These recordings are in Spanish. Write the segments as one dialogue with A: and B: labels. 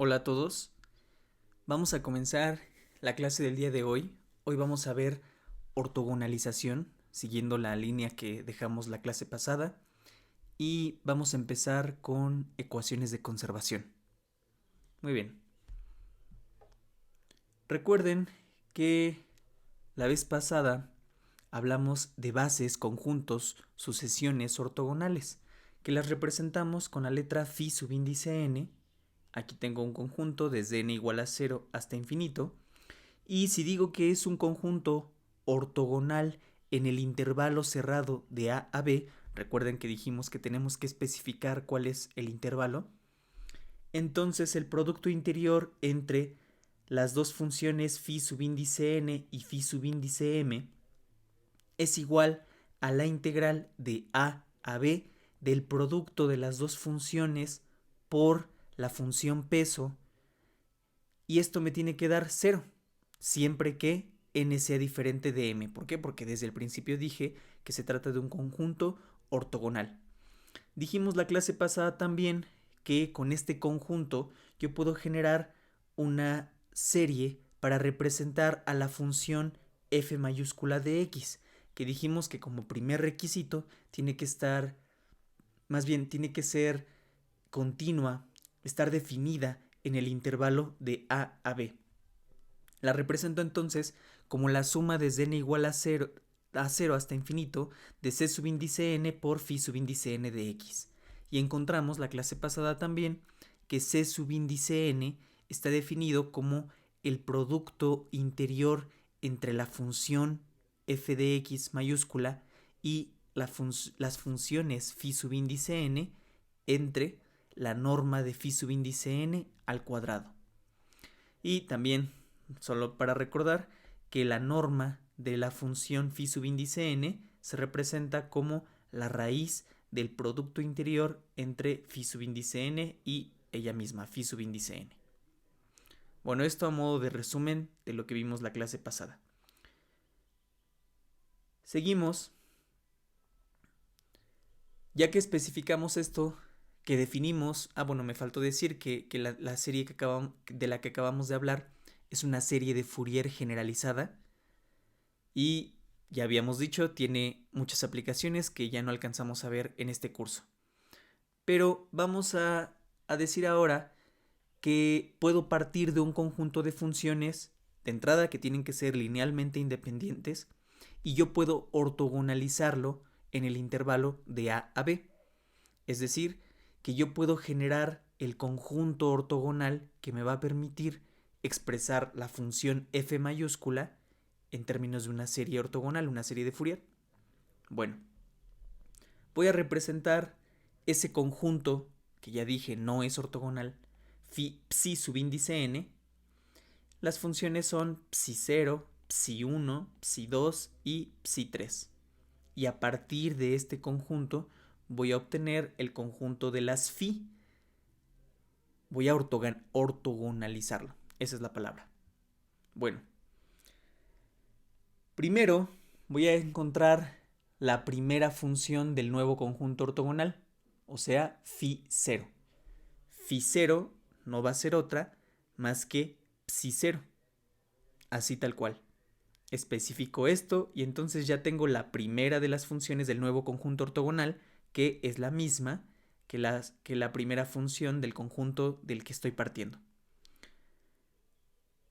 A: Hola a todos, vamos a comenzar la clase del día de hoy. Hoy vamos a ver ortogonalización, siguiendo la línea que dejamos la clase pasada, y vamos a empezar con ecuaciones de conservación. Muy bien. Recuerden que la vez pasada hablamos de bases, conjuntos, sucesiones ortogonales, que las representamos con la letra phi subíndice n. Aquí tengo un conjunto desde n igual a 0 hasta infinito. Y si digo que es un conjunto ortogonal en el intervalo cerrado de A a B, recuerden que dijimos que tenemos que especificar cuál es el intervalo, entonces el producto interior entre las dos funciones phi subíndice n y phi subíndice m es igual a la integral de A a B del producto de las dos funciones por la función peso, y esto me tiene que dar 0, siempre que n sea diferente de m. ¿Por qué? Porque desde el principio dije que se trata de un conjunto ortogonal. Dijimos la clase pasada también que con este conjunto yo puedo generar una serie para representar a la función f mayúscula de x, que dijimos que como primer requisito tiene que estar, más bien tiene que ser continua, estar definida en el intervalo de a a b. La represento entonces como la suma desde n igual a 0 hasta infinito de c subíndice n por phi subíndice n de x. Y encontramos la clase pasada también que c subíndice n está definido como el producto interior entre la función f de x mayúscula y las funciones phi subíndice n entre la norma de phi subíndice n al cuadrado. Y también, solo para recordar, que la norma de la función phi subíndice n se representa como la raíz del producto interior entre phi subíndice n y ella misma, phi subíndice n. Bueno, esto a modo de resumen de lo que vimos la clase pasada. Seguimos. Ya que especificamos esto, que definimos, me faltó decir que la serie de la que acabamos de hablar es una serie de Fourier generalizada, y ya habíamos dicho, tiene muchas aplicaciones que ya no alcanzamos a ver en este curso. Pero vamos a decir ahora que puedo partir de un conjunto de funciones de entrada que tienen que ser linealmente independientes, y yo puedo ortogonalizarlo en el intervalo de a a b. Es decir, que yo puedo generar el conjunto ortogonal que me va a permitir expresar la función f mayúscula en términos de una serie ortogonal, una serie de Fourier. Bueno, voy a representar ese conjunto que ya dije no es ortogonal, psi subíndice n. Las funciones son psi0, psi1, psi2 y psi3. Y a partir de este conjunto voy a obtener el conjunto de las phi. Voy a ortogonalizarlo. Esa es la palabra. Bueno, primero voy a encontrar la primera función del nuevo conjunto ortogonal, o sea, phi0. Phi0 no va a ser otra más que psi0. Así tal cual. Especifico esto y entonces ya tengo la primera de las funciones del nuevo conjunto ortogonal, que es la misma que la primera función del conjunto del que estoy partiendo.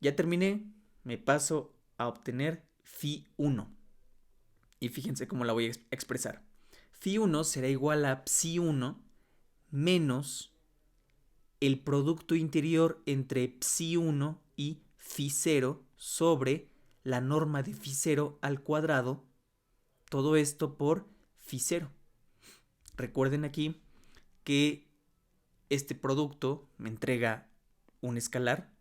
A: Ya terminé, me paso a obtener phi1. Y fíjense cómo la voy a expresar. Phi1 será igual a psi1 menos el producto interior entre psi1 y phi0 sobre la norma de phi0 al cuadrado, todo esto por phi0. Recuerden aquí que este producto me entrega un escalar,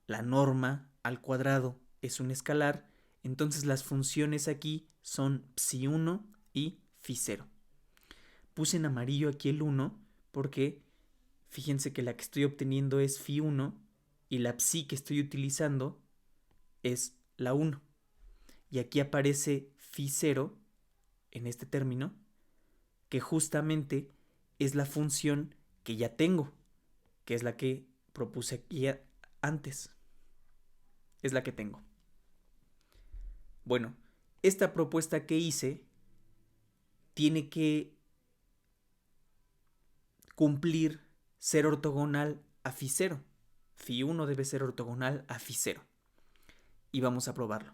A: la norma al cuadrado es un escalar, entonces las funciones aquí son psi1 y phi0. Puse en amarillo aquí el 1 porque fíjense que la que estoy obteniendo es phi1 y la psi que estoy utilizando es la 1. Y aquí aparece phi0 en este término, que justamente es la función que ya tengo. que es la que propuse aquí antes. Es la que tengo. Bueno, esta propuesta que hice tiene que cumplir ser ortogonal a φ0. φ1 debe ser ortogonal a φ0. Y vamos a probarlo.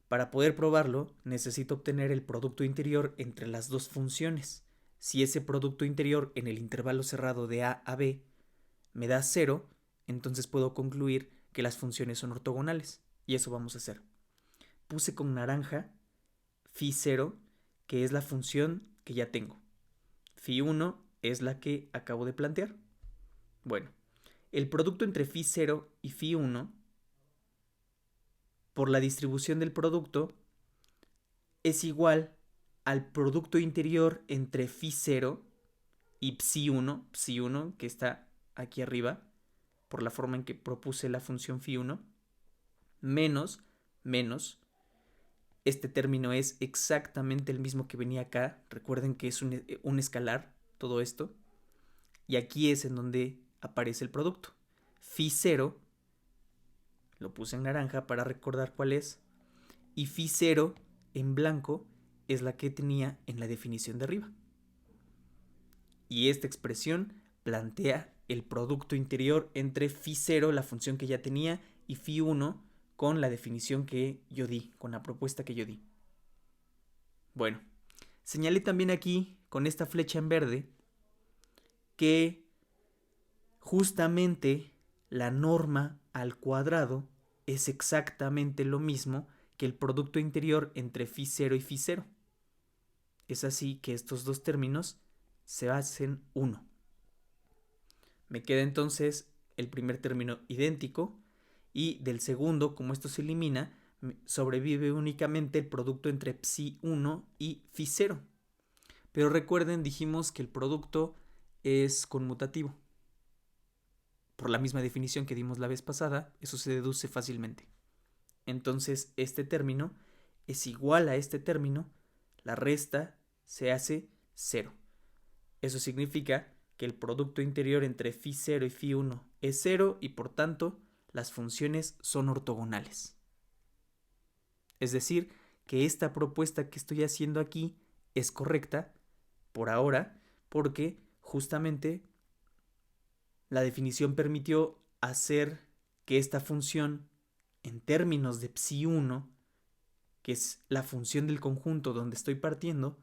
A: Para poder probarlo, necesito obtener el producto interior entre las dos funciones. Si ese producto interior en el intervalo cerrado de a a b me da 0, entonces puedo concluir que las funciones son ortogonales. Y eso vamos a hacer. Puse con naranja φ0, que es la función que ya tengo. φ1 es la que acabo de plantear. Bueno, el producto entre φ0 y φ1, por la distribución del producto, es igual al producto interior entre φ0 y psi1, que está aquí arriba, por la forma en que propuse la función φ1, menos, este término es exactamente el mismo que venía acá. Recuerden que es un escalar, todo esto. Y aquí es en donde aparece el producto. φ0, lo puse en naranja para recordar cuál es, y φ0 en blanco es la que tenía en la definición de arriba. Y esta expresión plantea el producto interior entre φ0, la función que ya tenía, y φ1 con la definición que yo di, con la propuesta que yo di. Bueno, señalé también aquí, con esta flecha en verde, que justamente la norma al cuadrado es exactamente lo mismo que el producto interior entre φ0 y φ0. Es así que estos dos términos se hacen uno. Me queda entonces el primer término idéntico y del segundo, como esto se elimina, sobrevive únicamente el producto entre psi1 y φ0. Pero recuerden, dijimos que el producto es conmutativo. Por la misma definición que dimos la vez pasada, eso se deduce fácilmente. Entonces, este término es igual a este término, la resta se hace 0. Eso significa que el producto interior entre φ0 y φ1 es 0 y por tanto las funciones son ortogonales. Es decir, que esta propuesta que estoy haciendo aquí es correcta por ahora porque justamente la definición permitió hacer que esta función en términos de psi1, que es la función del conjunto donde estoy partiendo,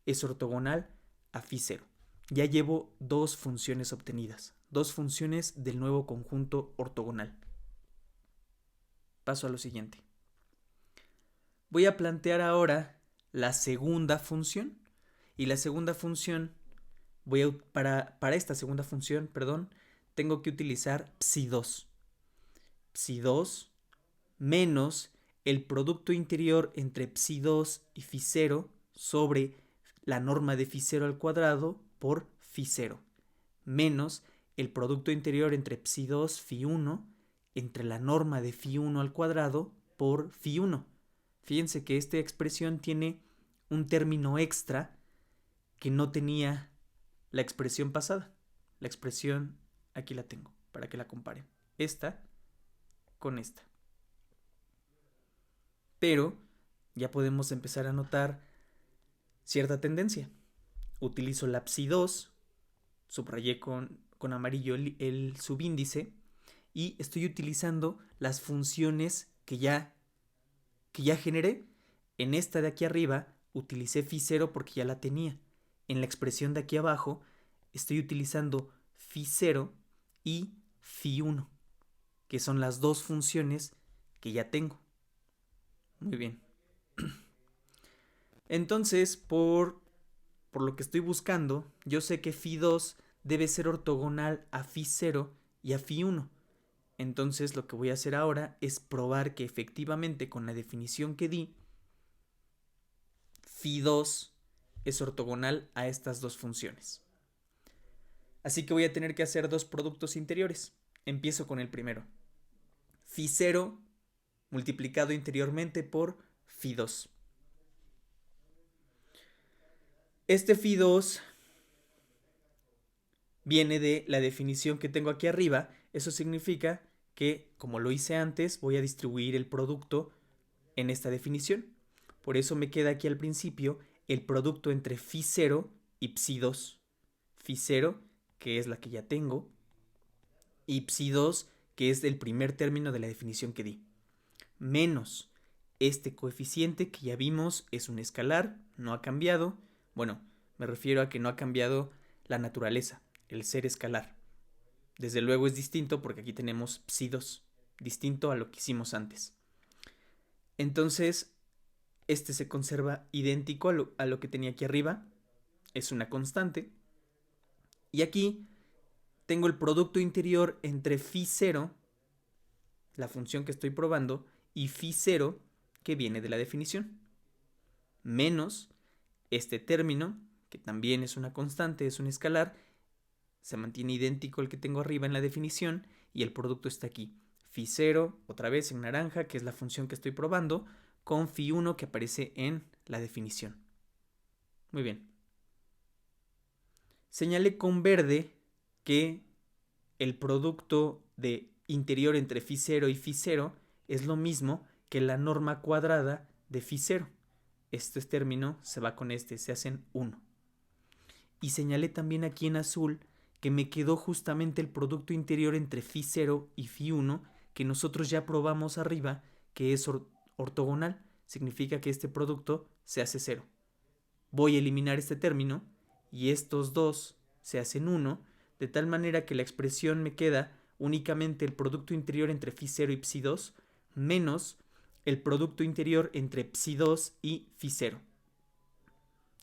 A: es ortogonal a φ0. Ya llevo dos funciones obtenidas, dos funciones del nuevo conjunto ortogonal. Paso a lo siguiente. Voy a plantear ahora la segunda función. Y la segunda función, para esta segunda función, tengo que utilizar psi2. Psi2 menos el producto interior entre psi2 y φ0 sobre la norma de φ0 al cuadrado por φ0, menos el producto interior entre psi2 φ1 entre la norma de φ1 al cuadrado por φ1. Fíjense que esta expresión tiene un término extra que no tenía la expresión pasada. La expresión aquí la tengo para que la comparen. Esta con esta. Pero ya podemos empezar a notar cierta tendencia. Utilizo la psi2, subrayé con amarillo el subíndice y estoy utilizando las funciones que ya generé. En esta de aquí arriba utilicé φ0 porque ya la tenía. En la expresión de aquí abajo estoy utilizando φ0 y φ1, que son las dos funciones que ya tengo. Muy bien. Entonces, por lo que estoy buscando, yo sé que φ2 debe ser ortogonal a φ0 y a φ1. Entonces, lo que voy a hacer ahora es probar que efectivamente con la definición que di, φ2 es ortogonal a estas dos funciones. Así que voy a tener que hacer dos productos interiores. Empiezo con el primero. φ0 multiplicado interiormente por φ2. Este φ2 viene de la definición que tengo aquí arriba. Eso significa que, como lo hice antes, voy a distribuir el producto en esta definición. Por eso me queda aquí al principio el producto entre φ0 y ψ2. φ0, que es la que ya tengo, y ψ2, que es el primer término de la definición que di, menos este coeficiente que ya vimos es un escalar, no ha cambiado. Bueno, me refiero a que no ha cambiado la naturaleza, el ser escalar. Desde luego es distinto porque aquí tenemos ψ2, distinto a lo que hicimos antes. Entonces, este se conserva idéntico a lo que tenía aquí arriba, es una constante. Y aquí tengo el producto interior entre φ0, la función que estoy probando, y φ0, que viene de la definición, menos este término, que también es una constante, es un escalar, se mantiene idéntico al que tengo arriba en la definición, y el producto está aquí. φ0, otra vez en naranja, que es la función que estoy probando, con φ1 que aparece en la definición. Muy bien. Señalé con verde que el producto de interior entre φ0 y φ0 es lo mismo que la norma cuadrada de φ0. Este término se va con este, se hacen 1. Y señalé también aquí en azul que me quedó justamente el producto interior entre φ0 y φ1 que nosotros ya probamos arriba, que es ortogonal. Significa que este producto se hace 0. Voy a eliminar este término y estos dos se hacen 1, de tal manera que la expresión me queda únicamente el producto interior entre φ0 y ψ2 menos el producto interior entre ψ2 y φ0.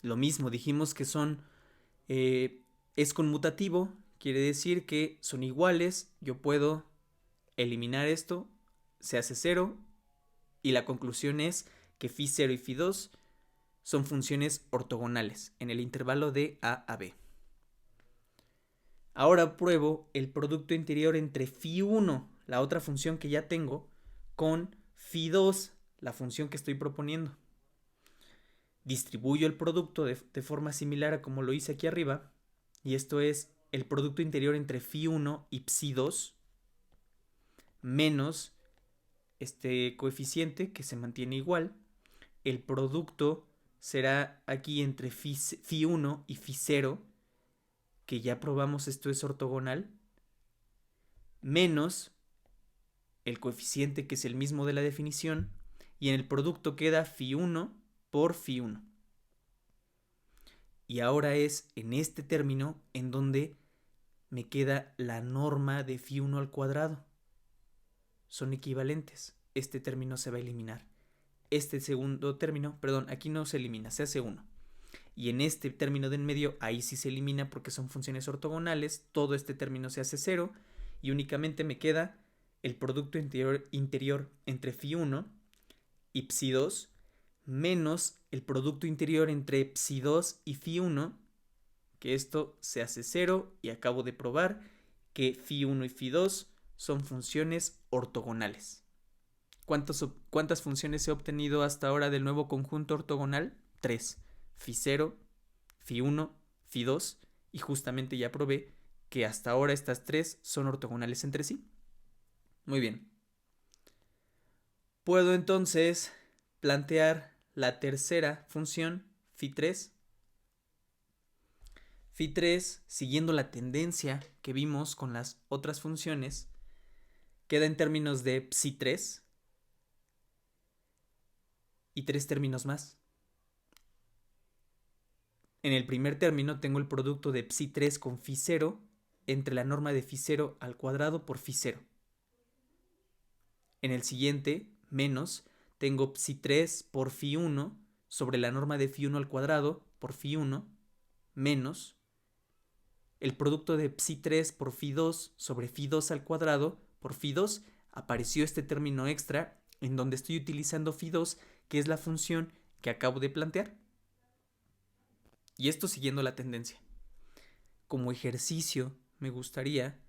A: Lo mismo, dijimos que es conmutativo, quiere decir que son iguales, yo puedo eliminar esto, se hace 0 y la conclusión es que φ0 y φ2 son funciones ortogonales en el intervalo de a a b. Ahora pruebo el producto interior entre φ1, la otra función que ya tengo, con φ2, la función que estoy proponiendo. Distribuyo el producto de forma similar a como lo hice aquí arriba, y esto es el producto interior entre φ1 y ψ2 menos este coeficiente que se mantiene igual. El producto será aquí entre φ1 y φ0, que ya probamos esto es ortogonal, menos el coeficiente que es el mismo de la definición, y en el producto queda φ1 por φ1. Y ahora es en este término en donde me queda la norma de φ1 al cuadrado. Son equivalentes. Este término se va a eliminar. Este segundo término, perdón, aquí no se elimina, se hace 1. Y en este término de en medio, ahí sí se elimina porque son funciones ortogonales. Todo este término se hace 0 y únicamente me queda el producto interior entre φ1 y ψ2 menos el producto interior entre ψ2 y φ1, que esto se hace 0 y acabo de probar que φ1 y φ2 son funciones ortogonales. ¿Cuántas funciones he obtenido hasta ahora del nuevo conjunto ortogonal? 3. φ0, φ1, φ2, y justamente ya probé que hasta ahora estas tres son ortogonales entre sí. Muy bien. Puedo entonces plantear la tercera función, φ3. φ3, siguiendo la tendencia que vimos con las otras funciones, queda en términos de ψ3 y tres términos más. En el primer término tengo el producto de ψ3 con φ0 entre la norma de φ0 al cuadrado por φ0. En el siguiente, menos, tengo ψ3 por φ1 sobre la norma de φ1 al cuadrado por φ1 menos el producto de ψ3 por φ2 sobre φ2 al cuadrado por φ2. Apareció este término extra en donde estoy utilizando φ2, que es la función que acabo de plantear. Y esto siguiendo la tendencia. Como ejercicio, me gustaría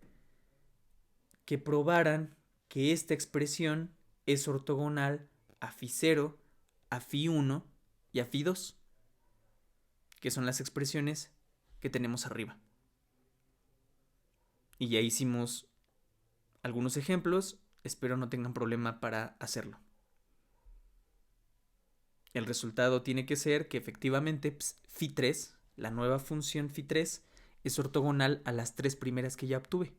A: que probaran que esta expresión es ortogonal a φ0, a φ1 y a φ2, que son las expresiones que tenemos arriba. Y ya hicimos algunos ejemplos, espero no tengan problema para hacerlo. El resultado tiene que ser que efectivamente phi3, la nueva función phi3, es ortogonal a las tres primeras que ya obtuve.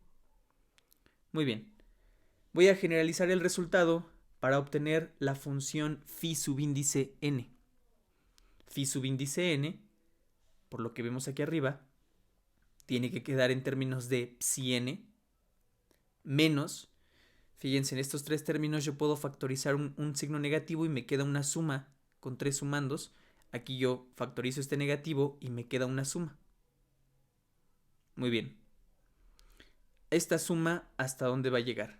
A: Muy bien. Voy a generalizar el resultado para obtener la función phi subíndice n. Phi subíndice n, por lo que vemos aquí arriba, tiene que quedar en términos de psi n menos, fíjense, en estos tres términos yo puedo factorizar un signo negativo y me queda una suma con tres sumandos. Aquí yo factorizo este negativo y me queda una suma. Muy bien. Esta suma, ¿hasta dónde va a llegar?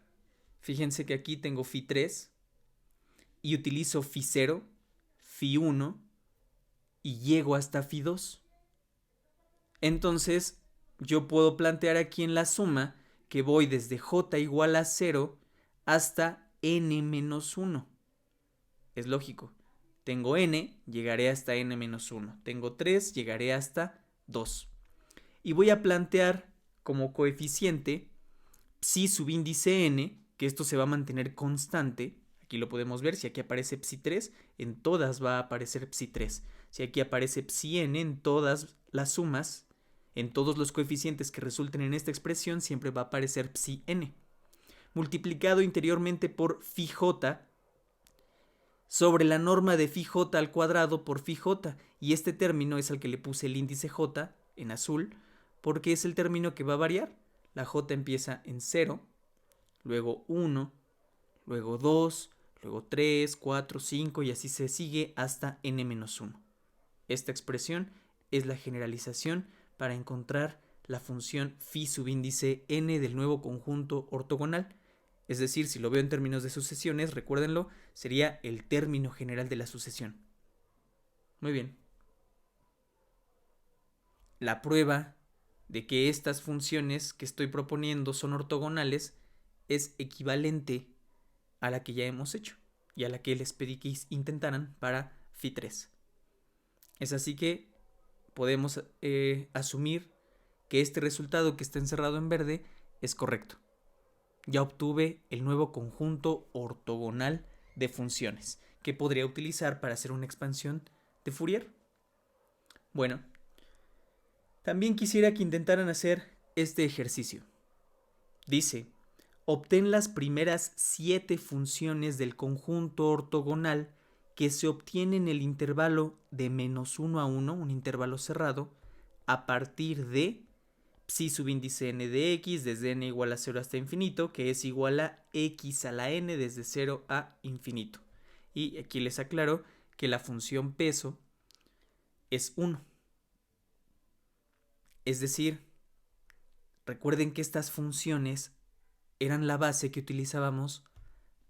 A: Fíjense que aquí tengo phi3 y utilizo phi0, phi1 y llego hasta phi2. Entonces, yo puedo plantear aquí en la suma que voy desde j igual a 0 hasta n menos 1. Es lógico. Tengo n, llegaré hasta n menos 1. Tengo 3, llegaré hasta 2. Y voy a plantear como coeficiente psi subíndice n, que esto se va a mantener constante. Aquí lo podemos ver, si aquí aparece psi3, en todas va a aparecer psi3. Si aquí aparece psi n, en todas las sumas, en todos los coeficientes que resulten en esta expresión, siempre va a aparecer psi n. Multiplicado interiormente por phi j sobre la norma de phi j al cuadrado por phi j. Y este término es al que le puse el índice j en azul, porque es el término que va a variar. La j empieza en 0, luego 1, luego 2, luego 3, 4, 5 y así se sigue hasta n-1. Esta expresión es la generalización para encontrar la función phi subíndice n del nuevo conjunto ortogonal. Es decir, si lo veo en términos de sucesiones, recuérdenlo, sería el término general de la sucesión. Muy bien. La prueba de que estas funciones que estoy proponiendo son ortogonales es equivalente a la que ya hemos hecho y a la que les pedí que intentaran para phi3. Es así que podemos asumir que este resultado que está encerrado en verde es correcto. Ya obtuve el nuevo conjunto ortogonal de funciones que podría utilizar para hacer una expansión de Fourier. Bueno, también quisiera que intentaran hacer este ejercicio. Dice, obtén las primeras 7 funciones del conjunto ortogonal que se obtiene en el intervalo de menos 1 a 1, un intervalo cerrado, a partir de psi subíndice n de x desde n igual a 0 hasta infinito, que es igual a x a la n desde 0 a infinito. Y aquí les aclaro que la función peso es 1. Es decir, recuerden que estas funciones eran la base que utilizábamos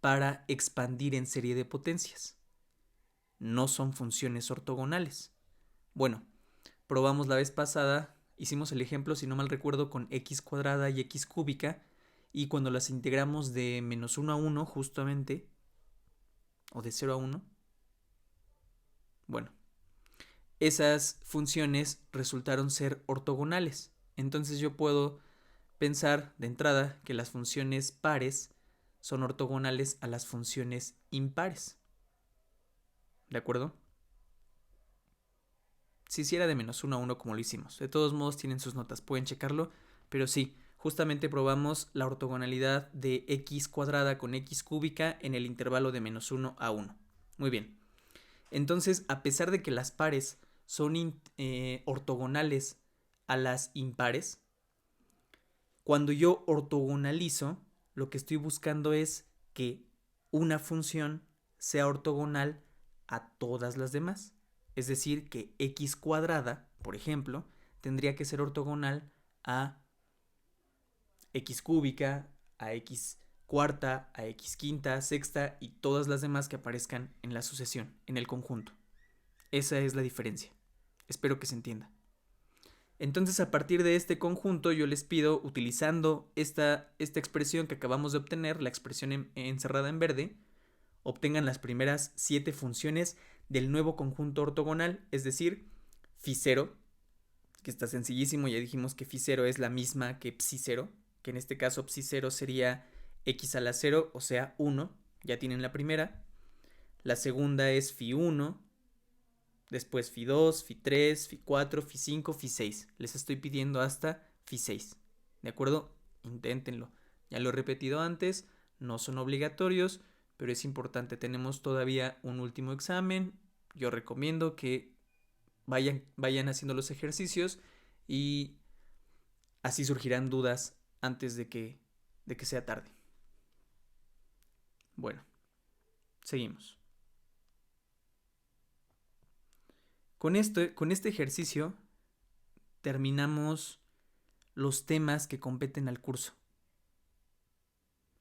A: para expandir en serie de potencias. No son funciones ortogonales. Bueno, probamos la vez pasada, hicimos el ejemplo, si no mal recuerdo, con x cuadrada y x cúbica, y cuando las integramos de menos 1 a 1 justamente, o de 0 a 1, bueno, esas funciones resultaron ser ortogonales. Entonces yo puedo pensar de entrada que las funciones pares son ortogonales a las funciones impares. ¿De acuerdo? Si hiciera de menos 1 a 1 como lo hicimos. De todos modos tienen sus notas, pueden checarlo. Pero sí, justamente probamos la ortogonalidad de x cuadrada con x cúbica en el intervalo de menos 1 a 1. Muy bien. Entonces, a pesar de que las pares son ortogonales a las impares, cuando yo ortogonalizo, lo que estoy buscando es que una función sea ortogonal a todas las demás. Es decir, que x cuadrada, por ejemplo, tendría que ser ortogonal a x cúbica, a x cuarta, a x quinta, sexta y todas las demás que aparezcan en la sucesión, en el conjunto. Esa es la diferencia. Espero que se entienda. Entonces, a partir de este conjunto, yo les pido, utilizando esta expresión que acabamos de obtener, la expresión encerrada en verde, obtengan las primeras 7 funciones del nuevo conjunto ortogonal, es decir, phi0, que está sencillísimo, ya dijimos que phi0 es la misma que psi0, que en este caso psi 0 sería x a la 0, o sea 1, ya tienen la primera. La segunda es phi 1, después phi 2, phi 3, phi 4, phi 5, phi 6. Les estoy pidiendo hasta phi 6. ¿De acuerdo? Inténtenlo. Ya lo he repetido antes, no son obligatorios, pero es importante. Tenemos todavía un último examen. Yo recomiendo que vayan haciendo los ejercicios y así surgirán dudas antes de que sea tarde. Bueno, seguimos. Con este ejercicio terminamos los temas que competen al curso.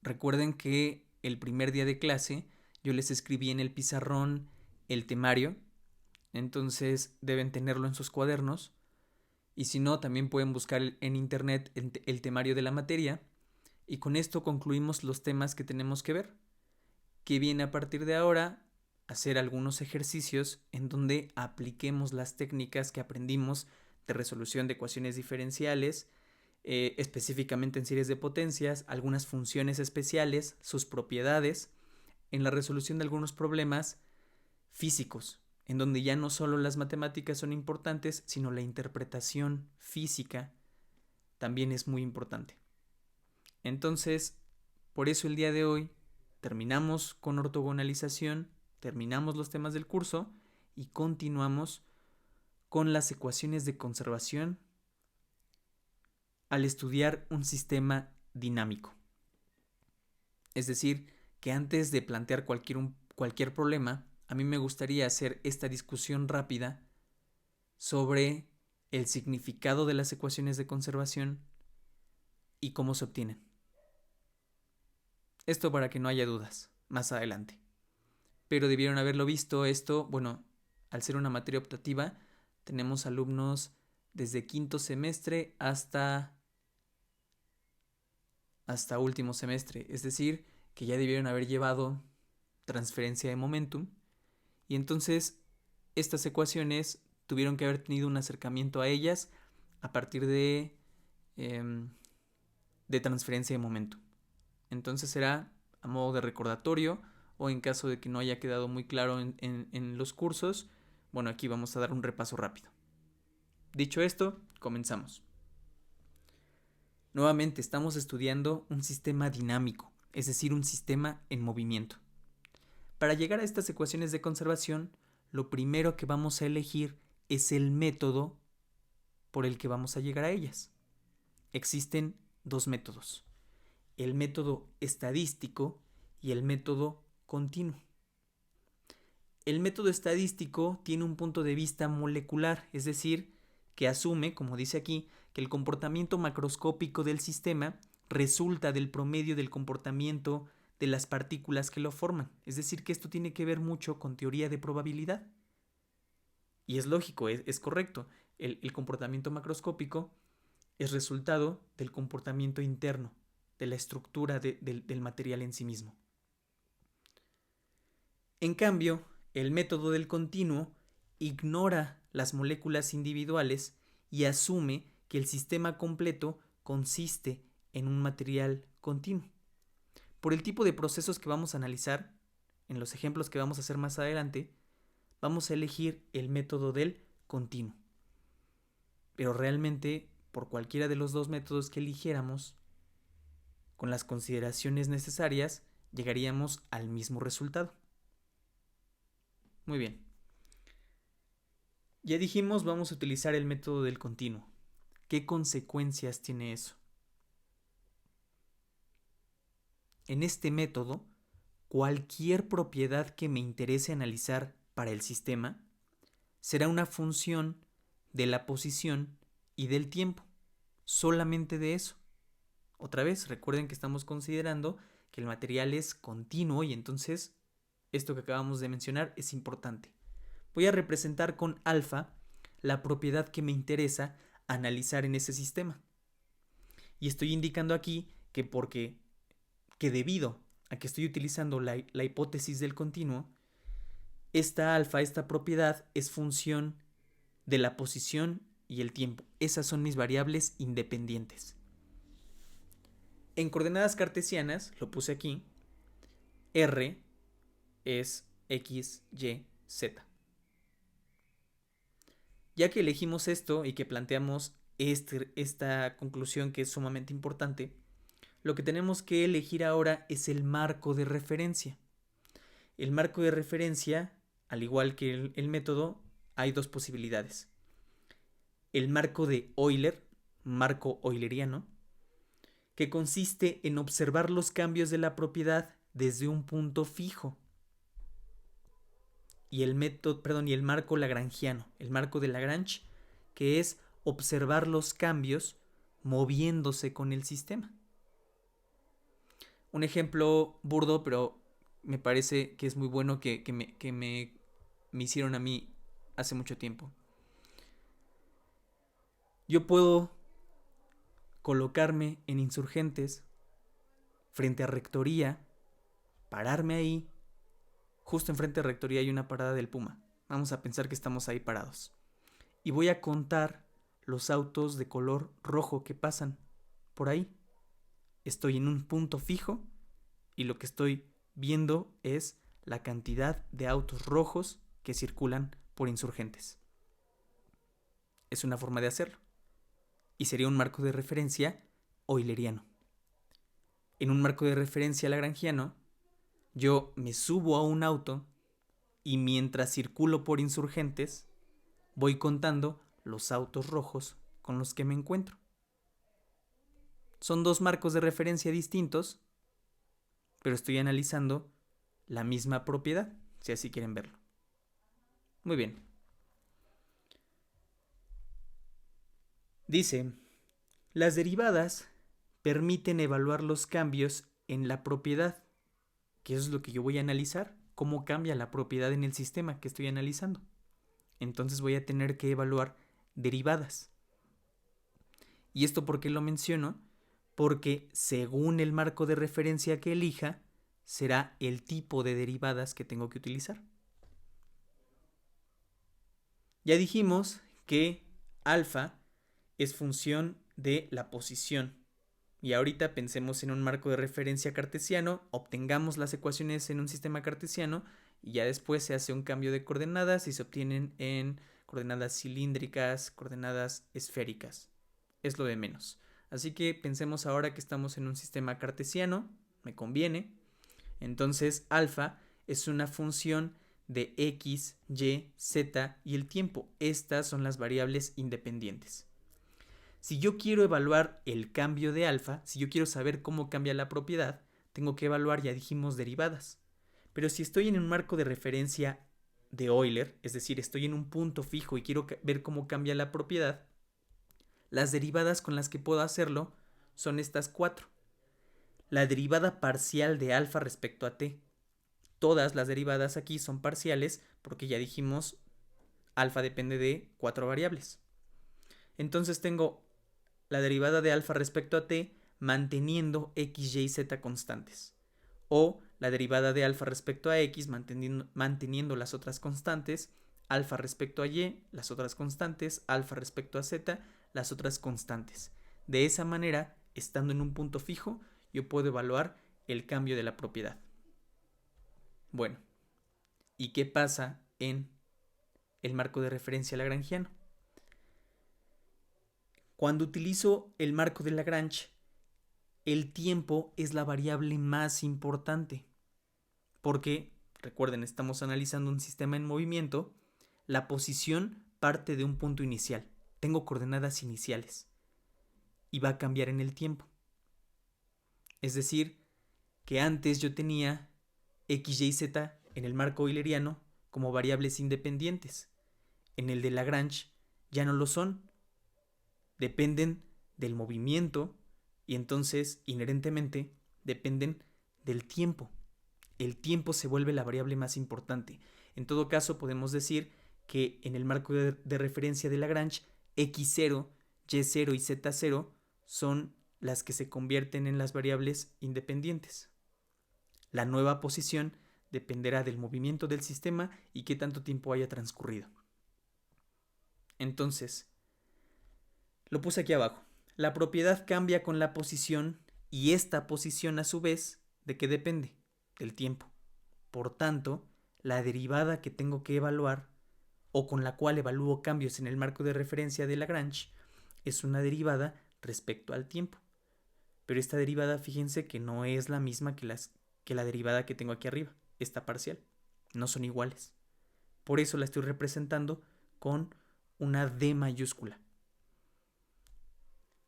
A: Recuerden que el primer día de clase yo les escribí en el pizarrón el temario, entonces deben tenerlo en sus cuadernos, y si no, también pueden buscar en internet el temario de la materia, y con esto concluimos los temas que tenemos que ver. Que viene a partir de ahora hacer algunos ejercicios en donde apliquemos las técnicas que aprendimos de resolución de ecuaciones diferenciales, específicamente en series de potencias, algunas funciones especiales, sus propiedades, en la resolución de algunos problemas físicos, en donde ya no solo las matemáticas son importantes, sino la interpretación física también es muy importante. Entonces, por eso el día de hoy terminamos con ortogonalización, terminamos los temas del curso y continuamos con las ecuaciones de conservación al estudiar un sistema dinámico. Es decir, que antes de plantear cualquier problema, a mí me gustaría hacer esta discusión rápida sobre el significado de las ecuaciones de conservación y cómo se obtienen. Esto para que no haya dudas más adelante. Pero debieron haberlo visto esto, bueno, al ser una materia optativa, tenemos alumnos desde quinto semestre hasta último semestre, es decir, que ya debieron haber llevado transferencia de momentum, y entonces estas ecuaciones tuvieron que haber tenido un acercamiento a ellas a partir de transferencia de momentum. Entonces será a modo de recordatorio, o en caso de que no haya quedado muy claro en los cursos, bueno, aquí vamos a dar un repaso rápido. Dicho esto, comenzamos. Nuevamente estamos estudiando un sistema dinámico, es decir, un sistema en movimiento. Para llegar a estas ecuaciones de conservación, lo primero que vamos a elegir es el método por el que vamos a llegar a ellas. Existen dos métodos: el método estadístico y el método continuo. El método estadístico tiene un punto de vista molecular, es decir, que asume, como dice aquí, que el comportamiento macroscópico del sistema resulta del promedio del comportamiento de las partículas que lo forman. Es decir, que esto tiene que ver mucho con teoría de probabilidad. Y es lógico, es correcto. El comportamiento macroscópico es resultado del comportamiento interno, de la estructura del material en sí mismo. En cambio, el método del continuo ignora las moléculas individuales y asume que el sistema completo consiste en un material continuo. Por el tipo de procesos que vamos a analizar, en los ejemplos que vamos a hacer más adelante, vamos a elegir el método del continuo. Pero realmente, por cualquiera de los dos métodos que eligiéramos, con las consideraciones necesarias, llegaríamos al mismo resultado. Muy bien. Ya dijimos, vamos a utilizar el método del continuo. ¿Qué consecuencias tiene eso? En este método, cualquier propiedad que me interese analizar para el sistema será una función de la posición y del tiempo. Solamente de eso. Otra vez, recuerden que estamos considerando que el material es continuo y entonces esto que acabamos de mencionar es importante. Voy a representar con alfa la propiedad que me interesa analizar en ese sistema. Y estoy indicando aquí que debido a que estoy utilizando la hipótesis del continuo, esta alfa, esta propiedad, es función de la posición y el tiempo. Esas son mis variables independientes. En coordenadas cartesianas, lo puse aquí, R es X, Y, Z. Ya que elegimos esto y que planteamos esta conclusión que es sumamente importante, lo que tenemos que elegir ahora es el marco de referencia. El marco de referencia, al igual que el método, hay dos posibilidades. El marco de Euler, marco euleriano, que consiste en observar los cambios de la propiedad desde un punto fijo. Y el marco lagrangiano, el marco de Lagrange, que es observar los cambios moviéndose con el sistema. Un ejemplo burdo, pero me parece que es muy bueno que me hicieron a mí hace mucho tiempo. Yo puedo colocarme en Insurgentes frente a Rectoría, pararme ahí. Justo enfrente de Rectoría hay una parada del Puma. Vamos a pensar que estamos ahí parados. Y voy a contar los autos de color rojo que pasan por ahí. Estoy en un punto fijo y lo que estoy viendo es la cantidad de autos rojos que circulan por Insurgentes. Es una forma de hacerlo. Y sería un marco de referencia euleriano. En un marco de referencia lagrangiano, yo me subo a un auto y mientras circulo por Insurgentes, voy contando los autos rojos con los que me encuentro. Son dos marcos de referencia distintos, pero estoy analizando la misma propiedad, si así quieren verlo. Muy bien. Dice, las derivadas permiten evaluar los cambios en la propiedad, que es lo que yo voy a analizar, cómo cambia la propiedad en el sistema que estoy analizando. Entonces voy a tener que evaluar derivadas. ¿Y esto por qué lo menciono? Porque según el marco de referencia que elija, será el tipo de derivadas que tengo que utilizar. Ya dijimos que alfa es función de la posición. Y ahorita pensemos en un marco de referencia cartesiano, obtengamos las ecuaciones en un sistema cartesiano y ya después se hace un cambio de coordenadas y se obtienen en coordenadas cilíndricas, coordenadas esféricas. Es lo de menos. Así que pensemos ahora que estamos en un sistema cartesiano, me conviene. Entonces alfa es una función de x, y, z y el tiempo. Estas son las variables independientes. Si yo quiero evaluar el cambio de alfa, si yo quiero saber cómo cambia la propiedad, tengo que evaluar, ya dijimos, derivadas. Pero si estoy en un marco de referencia de Euler, es decir, estoy en un punto fijo y quiero ver cómo cambia la propiedad, las derivadas con las que puedo hacerlo son estas cuatro. La derivada parcial de alfa respecto a t. Todas las derivadas aquí son parciales porque ya dijimos alfa depende de cuatro variables. Entonces tengo la derivada de alfa respecto a t manteniendo x, y, z constantes. O la derivada de alfa respecto a x manteniendo las otras constantes, alfa respecto a y, las otras constantes, alfa respecto a z, las otras constantes. De esa manera, estando en un punto fijo, yo puedo evaluar el cambio de la propiedad. Bueno, ¿y qué pasa en el marco de referencia lagrangiano? Cuando utilizo el marco de Lagrange, el tiempo es la variable más importante. Porque, recuerden, estamos analizando un sistema en movimiento, la posición parte de un punto inicial. Tengo coordenadas iniciales. Y va a cambiar en el tiempo. Es decir, que antes yo tenía x, y, z en el marco euleriano como variables independientes. En el de Lagrange ya no lo son. Dependen del movimiento y entonces inherentemente dependen del tiempo. El tiempo se vuelve la variable más importante. En todo caso podemos decir que en el marco de referencia de Lagrange, x0, y0 y z0 son las que se convierten en las variables independientes. La nueva posición dependerá del movimiento del sistema y qué tanto tiempo haya transcurrido. Entonces, lo puse aquí abajo. La propiedad cambia con la posición Y esta posición a su vez, ¿de qué depende? Del tiempo. Por tanto, la derivada que tengo que evaluar o con la cual evalúo cambios en el marco de referencia de Lagrange es una derivada respecto al tiempo. Pero esta derivada, fíjense que no es la misma que la derivada que tengo aquí arriba, esta parcial. No son iguales. Por eso la estoy representando con una D mayúscula.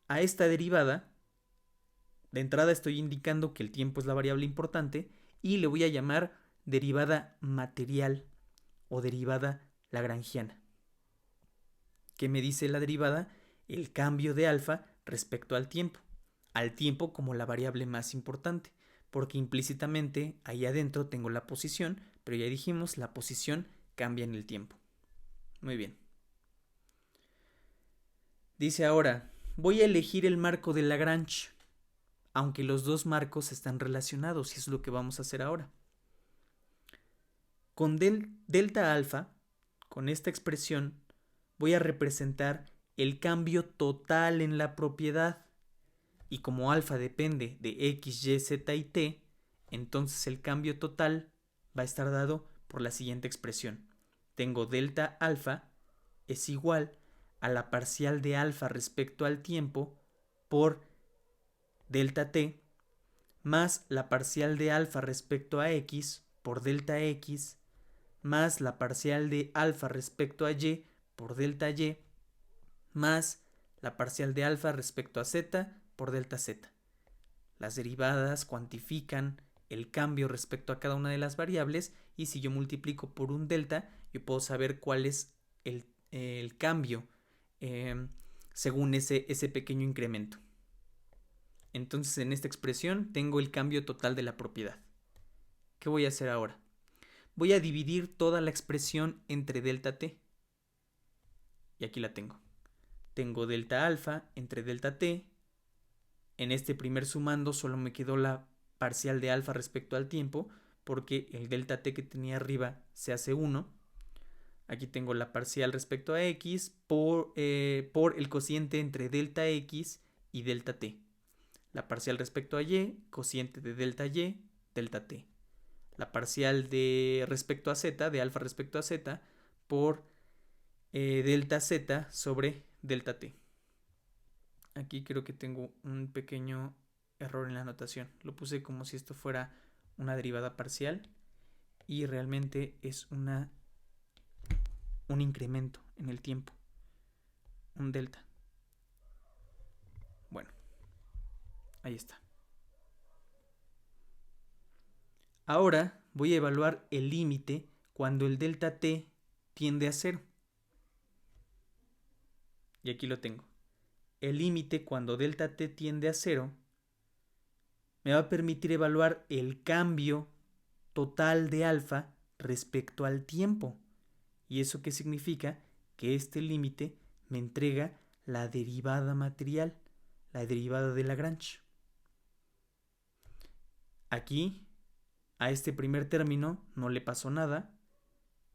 A: A esta derivada, de entrada estoy indicando que el tiempo es la variable importante y le voy a llamar derivada material o derivada lagrangiana. ¿Qué me dice la derivada? El cambio de alfa respecto al tiempo como la variable más importante, porque implícitamente ahí adentro tengo la posición, pero ya dijimos, la posición cambia en el tiempo. Muy bien. Dice ahora, voy a elegir el marco de Lagrange, aunque los dos marcos están relacionados, y es lo que vamos a hacer ahora. Con delta alfa, con esta expresión, voy a representar el cambio total en la propiedad. Y como alfa depende de x, y, z y t, entonces el cambio total va a estar dado por la siguiente expresión. Tengo delta alfa es igual a la parcial de alfa respecto al tiempo por delta t más la parcial de alfa respecto a x por delta x más la parcial de alfa respecto a y por delta y más la parcial de alfa respecto a z por delta z. Las derivadas cuantifican el cambio respecto a cada una de las variables y si yo multiplico por un delta, yo puedo saber cuál es el cambio según ese pequeño incremento. Entonces en esta expresión tengo el cambio total de la propiedad. ¿Qué voy a hacer ahora? Voy a dividir toda la expresión entre delta t. Y aquí la tengo. Tengo delta alfa entre delta t. En este primer sumando solo me quedó la parcial de alfa respecto al tiempo, porque el delta t que tenía arriba se hace 1. Aquí tengo la parcial respecto a x por el cociente entre delta x y delta t. La parcial respecto a y, cociente de delta y, delta t. La parcial de respecto a z, de alfa respecto a z, por delta z sobre delta t. Aquí creo que tengo un pequeño error en la notación. Lo puse como si esto fuera una derivada parcial y realmente es un incremento en el tiempo, un delta. Bueno, ahí está. Ahora voy a evaluar el límite cuando el delta t tiende a 0. Y aquí lo tengo. El límite cuando delta t tiende a 0 me va a permitir evaluar el cambio total de alfa respecto al tiempo. ¿Y eso qué significa? Que este límite me entrega la derivada material, la derivada de Lagrange. Aquí, a este primer término no le pasó nada,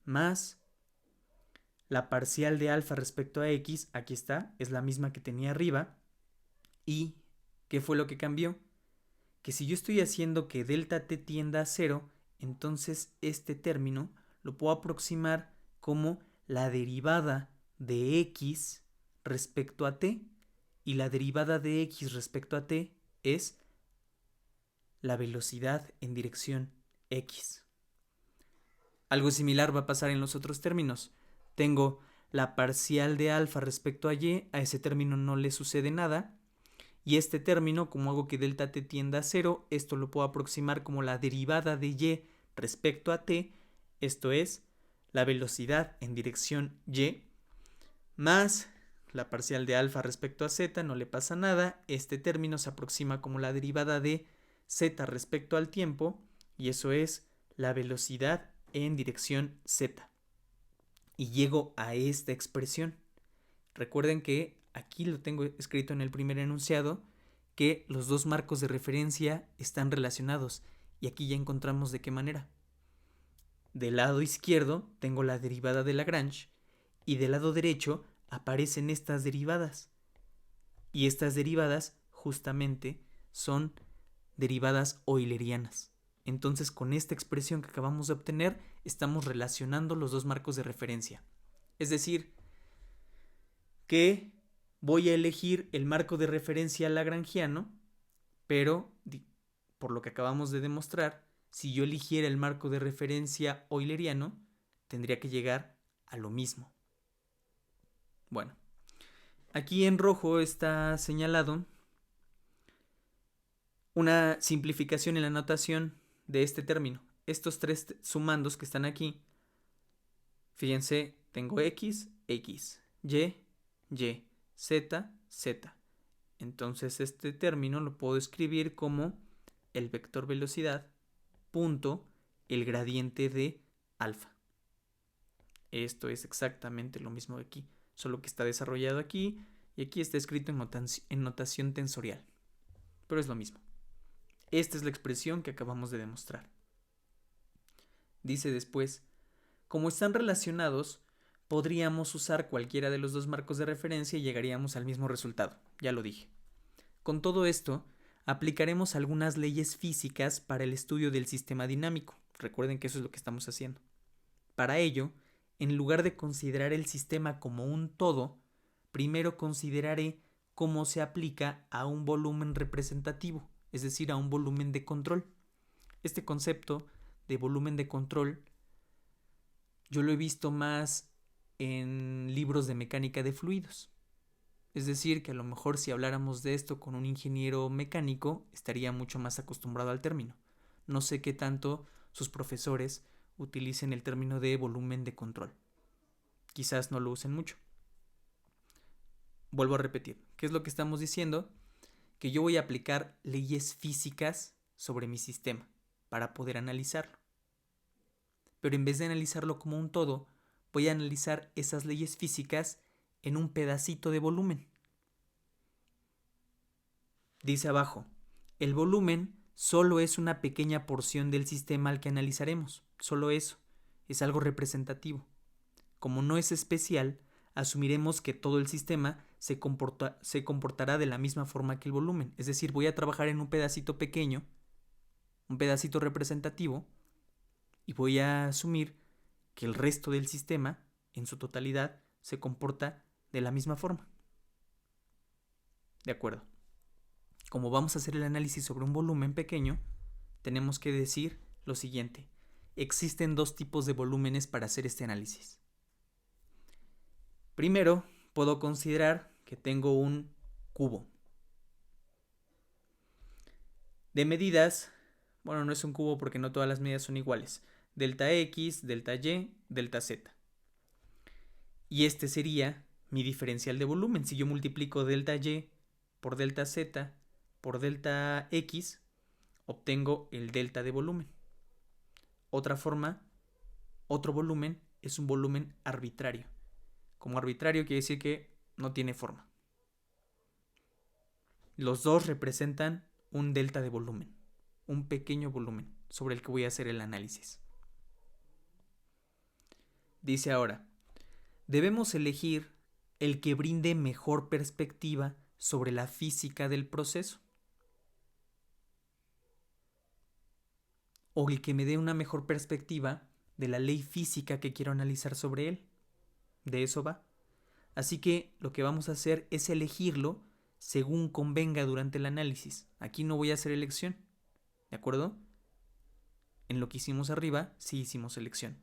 A: más la parcial de alfa respecto a x, aquí está, es la misma que tenía arriba. ¿Y qué fue lo que cambió? Que si yo estoy haciendo que delta t tienda a 0, entonces este término lo puedo aproximar como la derivada de x respecto a t, y la derivada de x respecto a t es la velocidad en dirección x. Algo similar va a pasar en los otros términos. Tengo la parcial de alfa respecto a y, a ese término no le sucede nada, y este término, como hago que delta t tienda a 0, esto lo puedo aproximar como la derivada de y respecto a t, esto es la velocidad en dirección y, más la parcial de alfa respecto a z, no le pasa nada, este término se aproxima como la derivada de z respecto al tiempo, y eso es la velocidad en dirección z. Y llego a esta expresión. Recuerden que aquí lo tengo escrito en el primer enunciado, que los dos marcos de referencia están relacionados, y aquí ya encontramos de qué manera. Del lado izquierdo tengo la derivada de Lagrange y del lado derecho aparecen estas derivadas. Y estas derivadas justamente son derivadas eulerianas. Entonces, con esta expresión que acabamos de obtener, estamos relacionando los dos marcos de referencia. Es decir, que voy a elegir el marco de referencia lagrangiano, pero, por lo que acabamos de demostrar, si yo eligiera el marco de referencia euleriano, tendría que llegar a lo mismo. Bueno, aquí en rojo está señalado una simplificación en la notación de este término. Estos tres sumandos que están aquí, fíjense, tengo x, x, y, y, z, z. Entonces este término lo puedo escribir como el vector velocidad punto el gradiente de alfa. Esto es exactamente lo mismo de aquí, solo que está desarrollado aquí y aquí está escrito en notación tensorial. Pero es lo mismo. Esta es la expresión que acabamos de demostrar. Dice después, como están relacionados, podríamos usar cualquiera de los dos marcos de referencia y llegaríamos al mismo resultado. Ya lo dije. Con todo esto, aplicaremos algunas leyes físicas para el estudio del sistema dinámico. Recuerden que eso es lo que estamos haciendo. Para ello, en lugar de considerar el sistema como un todo, primero consideraré cómo se aplica a un volumen representativo, es decir, a un volumen de control. Este concepto de volumen de control yo lo he visto más en libros de mecánica de fluidos. Es decir, que a lo mejor si habláramos de esto con un ingeniero mecánico, estaría mucho más acostumbrado al término. No sé qué tanto sus profesores utilicen el término de volumen de control. Quizás no lo usen mucho. Vuelvo a repetir, ¿qué es lo que estamos diciendo? Que yo voy a aplicar leyes físicas sobre mi sistema para poder analizarlo. Pero en vez de analizarlo como un todo, voy a analizar esas leyes físicas en un pedacito de volumen. Dice abajo, el volumen solo es una pequeña porción del sistema al que analizaremos, solo eso, es algo representativo. Como no es especial, asumiremos que todo el sistema se comportará de la misma forma que el volumen, es decir, voy a trabajar en un pedacito pequeño, un pedacito representativo, y voy a asumir que el resto del sistema, en su totalidad, se comporta de la misma forma. De acuerdo. Como vamos a hacer el análisis sobre un volumen pequeño, tenemos que decir lo siguiente. Existen dos tipos de volúmenes para hacer este análisis. Primero, puedo considerar que tengo un cubo. De medidas, bueno, no es un cubo porque no todas las medidas son iguales. Delta X, delta Y, delta Z. Y este sería mi diferencial de volumen. Si yo multiplico delta Y por delta Z por delta X, obtengo el delta de volumen. Otra forma, otro volumen es un volumen arbitrario. Como arbitrario quiere decir que no tiene forma. Los dos representan un delta de volumen, un pequeño volumen sobre el que voy a hacer el análisis. Dice ahora, debemos elegir el que brinde mejor perspectiva sobre la física del proceso, o el que me dé una mejor perspectiva de la ley física que quiero analizar sobre él. De eso va. Así que lo que vamos a hacer es elegirlo según convenga durante el análisis. Aquí no voy a hacer elección, ¿de acuerdo? En lo que hicimos arriba, sí hicimos elección.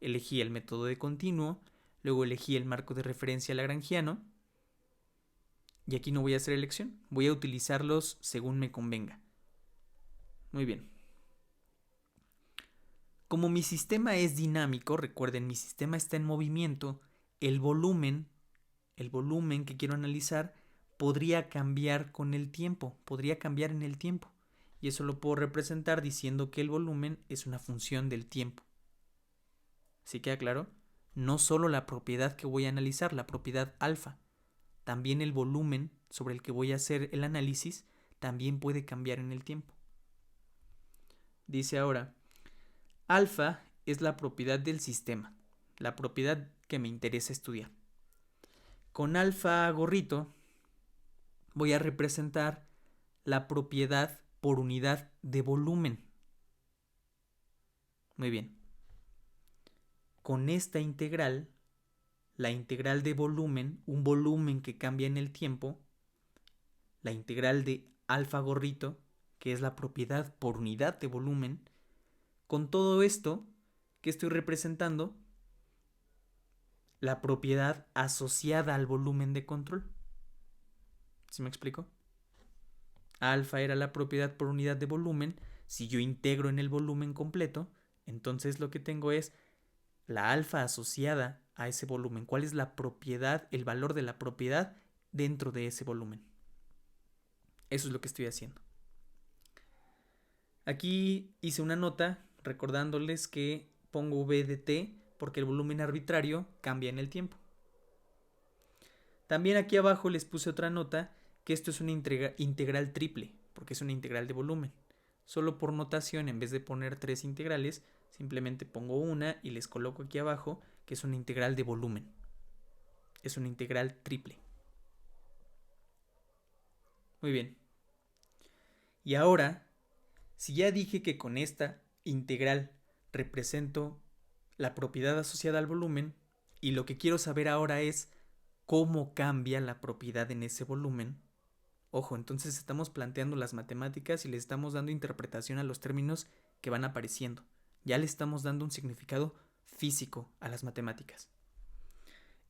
A: Elegí el método de continuo, luego elegí el marco de referencia lagrangiano, y aquí no voy a hacer elección, voy a utilizarlos según me convenga. Muy bien. Como mi sistema es dinámico, recuerden, mi sistema está en movimiento, el volumen que quiero analizar podría cambiar con el tiempo, podría cambiar en el tiempo. Y eso lo puedo representar diciendo que el volumen es una función del tiempo. ¿Sí queda claro? No solo la propiedad que voy a analizar, la propiedad alfa, también el volumen sobre el que voy a hacer el análisis también puede cambiar en el tiempo. Dice ahora, alfa es la propiedad del sistema, la propiedad que me interesa estudiar. Con alfa gorrito voy a representar la propiedad por unidad de volumen. Muy bien. Con esta integral, la integral de volumen, un volumen que cambia en el tiempo, la integral de alfa gorrito, que es la propiedad por unidad de volumen, con todo esto que estoy representando, la propiedad asociada al volumen de control. ¿Sí me explico? Alfa era la propiedad por unidad de volumen. Si yo integro en el volumen completo, entonces lo que tengo es la alfa asociada a ese volumen. ¿Cuál es la propiedad, el valor de la propiedad dentro de ese volumen? Eso es lo que estoy haciendo. Aquí hice una nota recordándoles que pongo v de t porque el volumen arbitrario cambia en el tiempo. También aquí abajo les puse otra nota que esto es una integral triple, porque es una integral de volumen. Solo por notación, en vez de poner 3 integrales, simplemente pongo una y les coloco aquí abajo que es una integral de volumen. Es una integral triple. Muy bien. Y ahora, si ya dije que con esta integral represento la propiedad asociada al volumen, y lo que quiero saber ahora es cómo cambia la propiedad en ese volumen. Ojo, entonces estamos planteando las matemáticas y le estamos dando interpretación a los términos que van apareciendo. Ya le estamos dando un significado físico a las matemáticas.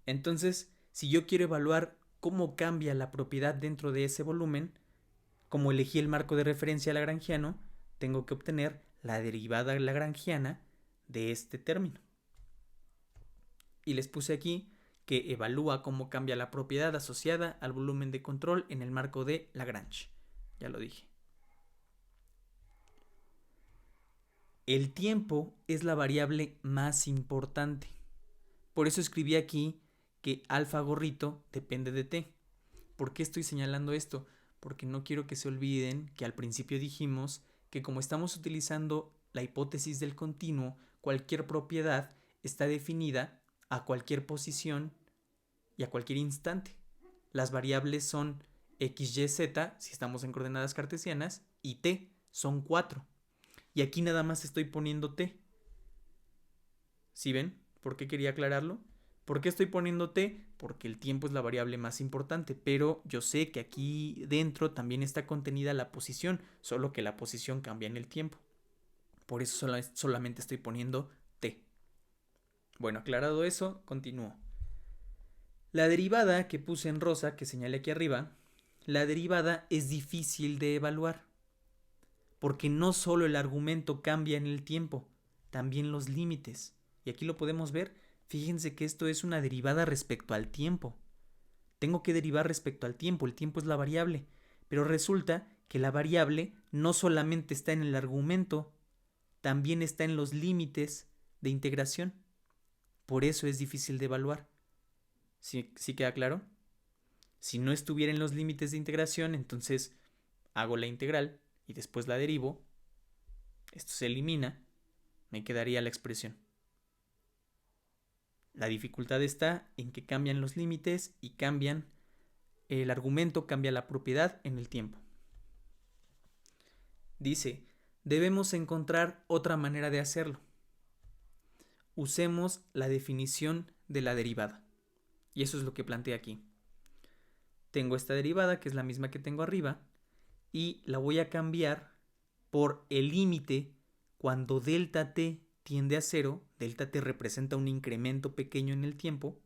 A: Entonces, si yo quiero evaluar cómo cambia la propiedad dentro de ese volumen, como elegí el marco de referencia lagrangiano, tengo que obtener la derivada lagrangiana de este término. Y les puse aquí que evalúa cómo cambia la propiedad asociada al volumen de control en el marco de Lagrange. Ya lo dije. El tiempo es la variable más importante. Por eso escribí aquí que alfa gorrito depende de t. ¿Por qué estoy señalando esto? Porque no quiero que se olviden que al principio dijimos que como estamos utilizando la hipótesis del continuo, cualquier propiedad está definida a cualquier posición y a cualquier instante. Las variables son x, y, z, si estamos en coordenadas cartesianas, y t, son 4. Y aquí nada más estoy poniendo t. ¿Sí ven? ¿Por qué quería aclararlo? ¿Por qué estoy poniendo t? Porque el tiempo es la variable más importante, pero yo sé que aquí dentro también está contenida la posición, solo que la posición cambia en el tiempo. Por eso solamente estoy poniendo t. Bueno, aclarado eso, continúo. La derivada que puse en rosa, que señalé aquí arriba, la derivada es difícil de evaluar, porque no solo el argumento cambia en el tiempo, también los límites. Y aquí lo podemos ver, fíjense que esto es una derivada respecto al tiempo. Tengo que derivar respecto al tiempo, el tiempo es la variable, pero resulta que la variable no solamente está en el argumento, también está en los límites de integración. Por eso es difícil de evaluar. ¿Sí queda claro? Si no estuviera en los límites de integración, entonces hago la integral y después la derivo. Esto se elimina, me quedaría la expresión. La dificultad está en que cambian los límites y cambian el argumento, cambia la propiedad en el tiempo. Dice, debemos encontrar otra manera de hacerlo. Usemos la definición de la derivada. Y eso es lo que planteé aquí. Tengo esta derivada, que es la misma que tengo arriba, y la voy a cambiar por el límite cuando delta t tiende a 0, delta t representa un incremento pequeño en el tiempo,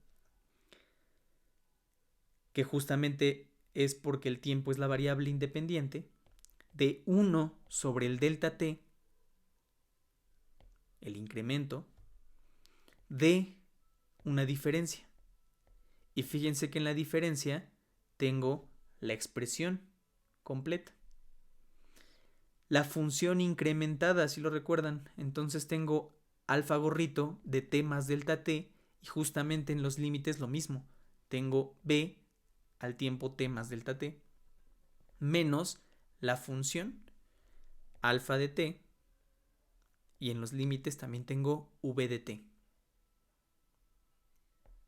A: que justamente es porque el tiempo es la variable independiente, de 1 sobre el delta t, el incremento, de una diferencia. Y fíjense que en la diferencia tengo la expresión completa. La función incrementada, si lo recuerdan, entonces tengo alfa gorrito de t más delta t y justamente en los límites lo mismo. Tengo b al tiempo t más delta t menos la función alfa de t y en los límites también tengo v de t.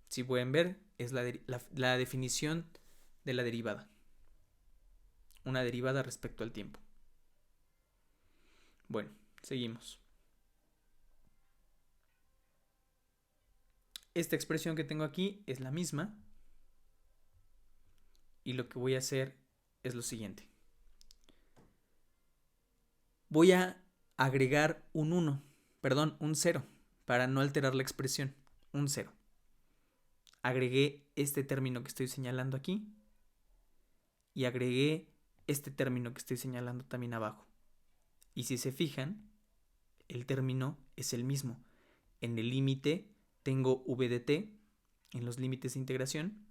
A: Si pueden ver, es la definición de la derivada. una derivada respecto al tiempo. Bueno, seguimos. Esta expresión que tengo aquí es la misma. Y lo que voy a hacer es lo siguiente. Voy a agregar un 0, para no alterar la expresión. Un 0. Agregué este término que estoy señalando aquí. Y agregué este término que estoy señalando también abajo. Y si se fijan, el término es el mismo. En el límite tengo v de t, en los límites de integración.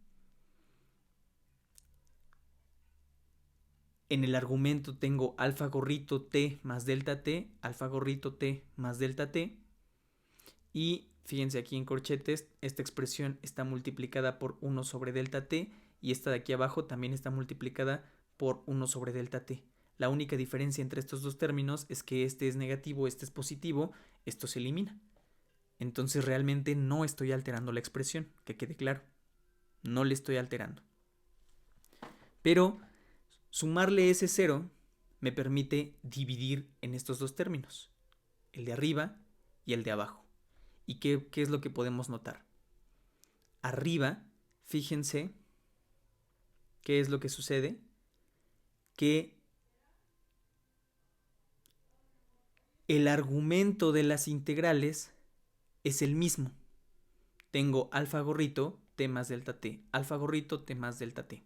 A: En el argumento tengo alfa gorrito t más delta t, alfa gorrito t más delta t. Y fíjense aquí en corchetes, esta expresión está multiplicada por 1 sobre delta t y esta de aquí abajo también está multiplicada por 1 sobre delta t. La única diferencia entre estos dos términos es que este es negativo, este es positivo, esto se elimina. Entonces realmente no estoy alterando la expresión, que quede claro. No le estoy alterando. Pero sumarle ese 0 me permite dividir en estos dos términos, el de arriba y el de abajo. ¿Y qué es lo que podemos notar? Arriba, fíjense, ¿qué es lo que sucede? Que el argumento de las integrales es el mismo. Tengo alfa gorrito t más delta t, alfa gorrito t más delta t.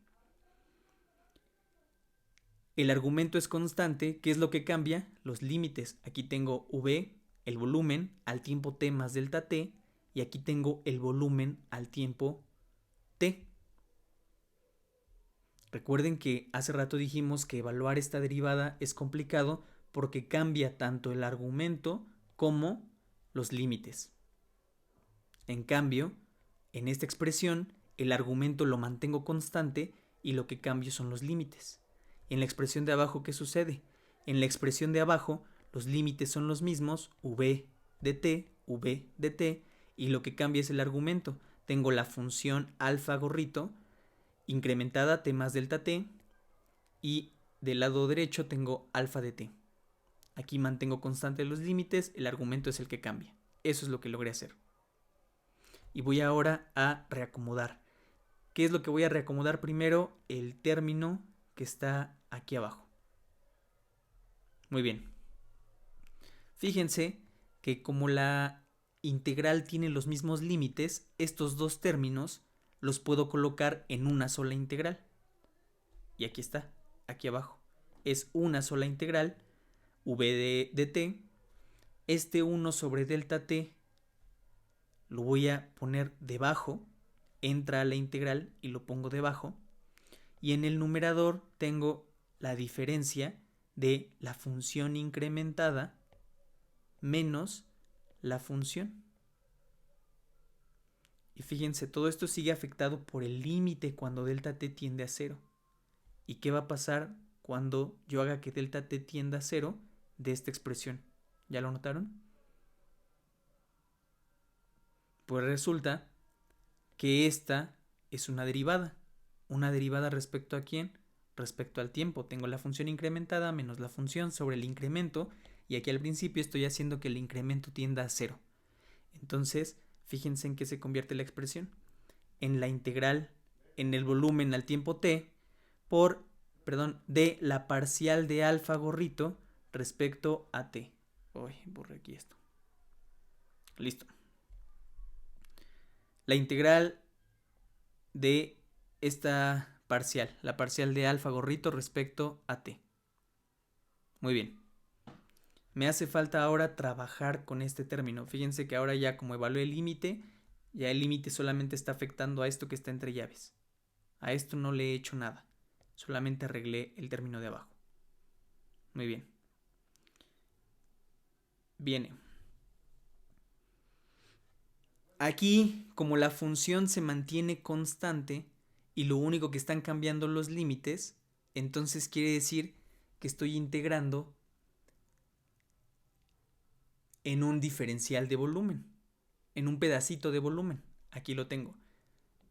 A: El argumento es constante. ¿Qué es lo que cambia? Los límites. Aquí tengo v, el volumen, al tiempo t más delta t, y aquí tengo el volumen al tiempo t. Recuerden que hace rato dijimos que evaluar esta derivada es complicado porque cambia tanto el argumento como los límites. En cambio, en esta expresión, el argumento lo mantengo constante y lo que cambio son los límites. En la expresión de abajo, ¿qué sucede? En la expresión de abajo, los límites son los mismos, v de t, y lo que cambia es el argumento. Tengo la función alfa gorrito incrementada t más delta t, y del lado derecho tengo alfa de t. Aquí mantengo constante los límites, el argumento es el que cambia. Eso es lo que logré hacer. Y voy ahora a reacomodar. ¿Qué es lo que voy a reacomodar primero? El término que está aquí abajo. Muy bien. Fíjense que como la integral tiene los mismos límites, estos dos términos los puedo colocar en una sola integral. Y aquí está, aquí abajo. Es una sola integral, v de t. Este 1 sobre delta t lo voy a poner debajo, entra a la integral y lo pongo debajo. Y en el numerador tengo la diferencia de la función incrementada menos la función. Y fíjense, todo esto sigue afectado por el límite cuando delta t tiende a 0. ¿Y qué va a pasar cuando yo haga que delta t tienda a 0 de esta expresión? ¿Ya lo notaron? Pues resulta que esta es una derivada. ¿Una derivada respecto a quién? Respecto al tiempo. Tengo la función incrementada menos la función sobre el incremento, y aquí al principio estoy haciendo que el incremento tienda a 0. Entonces, fíjense en qué se convierte la expresión. En la integral en el volumen al tiempo t de la parcial de alfa gorrito respecto a t. Uy, borré aquí esto. Listo. La integral de esta parcial, la parcial de alfa gorrito respecto a t. Muy bien. Me hace falta ahora trabajar con este término. Fíjense que ahora ya como evalué el límite, ya el límite solamente está afectando a esto que está entre llaves. A esto no le he hecho nada. Solamente arreglé el término de abajo. Muy bien. Viene. Aquí, como la función se mantiene constante y lo único que están cambiando los límites, entonces quiere decir que estoy integrando en un diferencial de volumen, en un pedacito de volumen. Aquí lo tengo.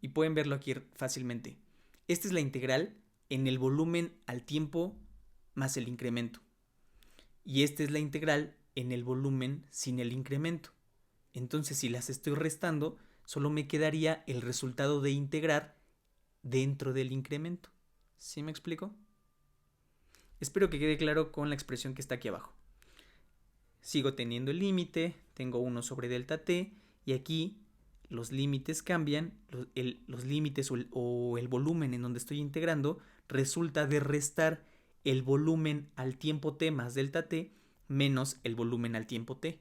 A: Y pueden verlo aquí fácilmente. Esta es la integral en el volumen al tiempo más el incremento. Y esta es la integral en el volumen sin el incremento. Entonces, si las estoy restando, solo me quedaría el resultado de integrar dentro del incremento. ¿Sí me explico? Espero que quede claro con la expresión que está aquí abajo. Sigo teniendo el límite, tengo 1 sobre delta t, y aquí los límites cambian, los límites o el volumen en donde estoy integrando resulta de restar el volumen al tiempo t más delta t menos el volumen al tiempo t.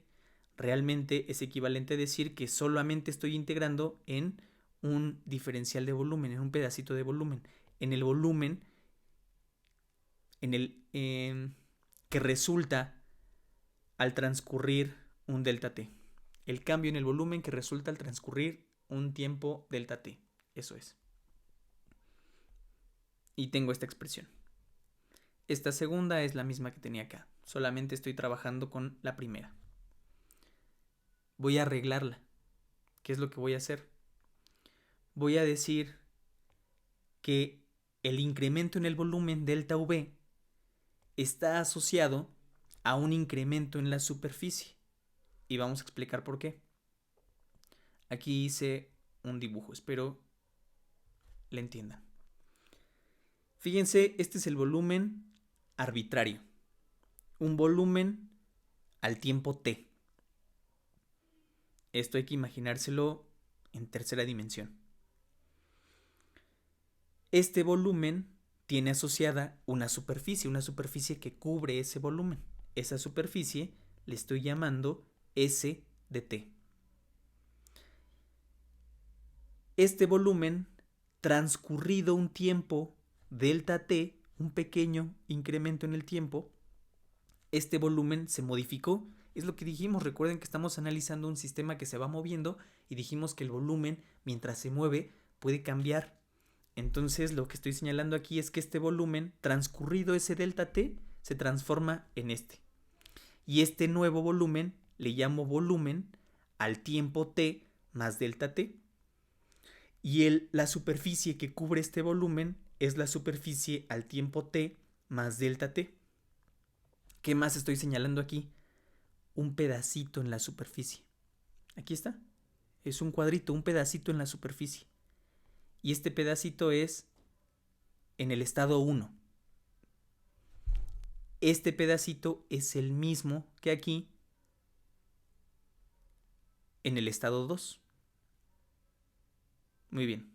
A: Realmente es equivalente a decir que solamente estoy integrando en un diferencial de volumen, en un pedacito de volumen, en el volumen que resulta al transcurrir un delta t. El cambio en el volumen que resulta al transcurrir un tiempo delta t. Eso es. Y tengo esta expresión. Esta segunda es la misma que tenía acá. Solamente estoy trabajando con la primera. Voy a arreglarla. ¿Qué es lo que voy a hacer? Voy a decir que el incremento en el volumen delta V está asociado a un incremento en la superficie. Y vamos a explicar por qué. Aquí hice un dibujo, espero le entiendan. Fíjense, este es el volumen arbitrario. Un volumen al tiempo t. Esto hay que imaginárselo en tercera dimensión. Este volumen tiene asociada una superficie que cubre ese volumen. Esa superficie le estoy llamando S de t. Este volumen, transcurrido un tiempo delta t, un pequeño incremento en el tiempo, este volumen se modificó. Es lo que dijimos, recuerden que estamos analizando un sistema que se va moviendo y dijimos que el volumen, mientras se mueve, puede cambiar. Entonces lo que estoy señalando aquí es que este volumen, transcurrido ese delta t, se transforma en este. Y este nuevo volumen le llamo volumen al tiempo t más delta t. Y la superficie que cubre este volumen es la superficie al tiempo t más delta t. ¿Qué más estoy señalando aquí? Un pedacito en la superficie. Aquí está. Es un cuadrito, un pedacito en la superficie. Y este pedacito es en el estado 1. Este pedacito es el mismo que aquí en el estado 2. Muy bien.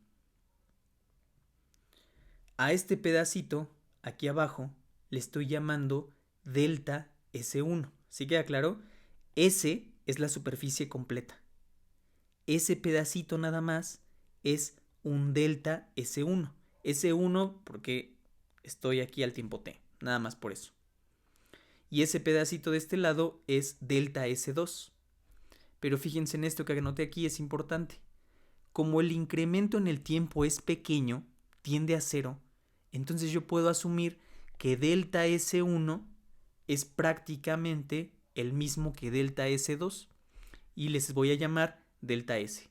A: A este pedacito, aquí abajo, le estoy llamando delta S1. ¿Sí queda claro? S es la superficie completa. Ese pedacito nada más es un delta S1. S1 porque estoy aquí al tiempo t, nada más por eso. Y ese pedacito de este lado es delta S2. Pero fíjense en esto que anoté aquí, es importante. Como el incremento en el tiempo es pequeño, tiende a 0, entonces yo puedo asumir que delta S1 es prácticamente el mismo que delta S2 y les voy a llamar delta S.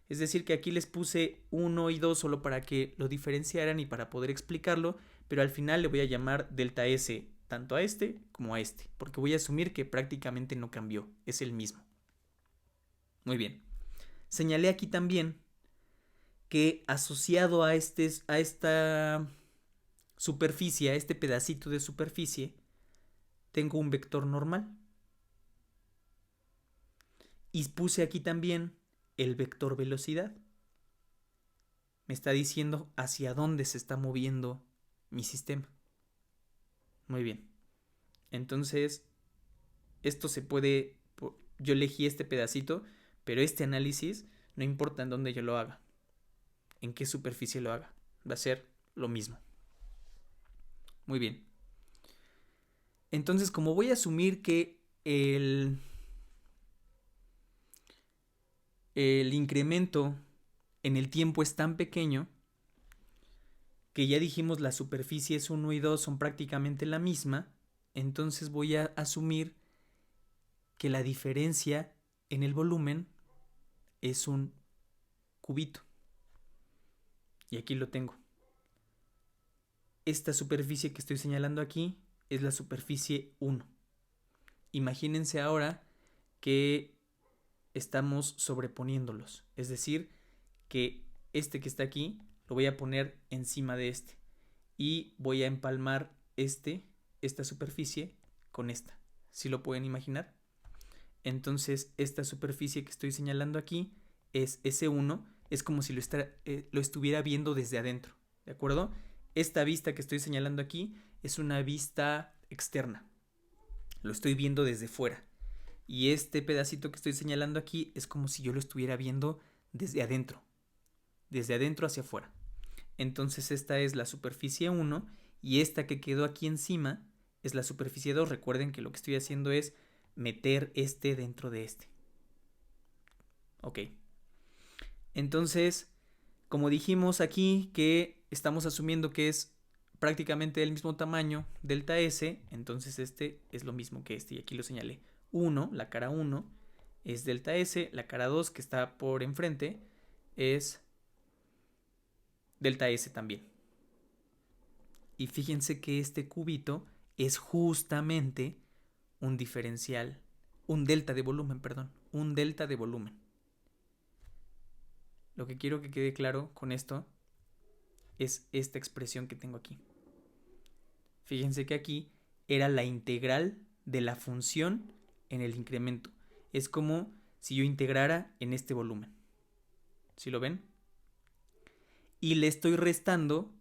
A: Es decir, que aquí les puse 1 y 2 solo para que lo diferenciaran y para poder explicarlo, pero al final le voy a llamar delta S tanto a este como a este, porque voy a asumir que prácticamente no cambió, es el mismo. Muy bien. Señalé aquí también que asociado a esta superficie, a este pedacito de superficie, tengo un vector normal. Y puse aquí también el vector velocidad. Me está diciendo hacia dónde se está moviendo mi sistema. Muy bien. Entonces, esto se puede... Yo elegí este pedacito, pero este análisis no importa en dónde yo lo haga, en qué superficie lo haga. Va a ser lo mismo. Muy bien. Entonces, como voy a asumir que el incremento en el tiempo es tan pequeño, que ya dijimos las superficies 1 y 2 son prácticamente la misma, entonces voy a asumir que la diferencia en el volumen es un cubito. Y aquí lo tengo. esta superficie que estoy señalando aquí es la superficie 1. Imagínense ahora que estamos sobreponiéndolos, es decir, que este que está aquí lo voy a poner encima de este y voy a empalmar esta superficie con esta. ¿Sí lo pueden imaginar? Entonces esta superficie que estoy señalando aquí es S1, es como si lo estuviera viendo desde adentro, ¿de acuerdo? Esta vista que estoy señalando aquí es una vista externa, lo estoy viendo desde fuera. Y este pedacito que estoy señalando aquí es como si yo lo estuviera viendo desde adentro hacia afuera. Entonces esta es la superficie 1 y esta que quedó aquí encima es la superficie 2. Recuerden que lo que estoy haciendo es meter este dentro de este. Ok. Entonces, como dijimos aquí que estamos asumiendo que es prácticamente del mismo tamaño, delta S, entonces este es lo mismo que este y aquí lo señalé. 1, la cara 1 es delta S, la cara 2 que está por enfrente es delta S también. Y fíjense que este cubito es justamente un diferencial, un delta de volumen, perdón, un delta de volumen. Lo que quiero que quede claro con esto es esta expresión que tengo aquí. Fíjense que aquí era la integral de la función en el incremento. Es como si yo integrara en este volumen. ¿Sí lo ven? Y le estoy restando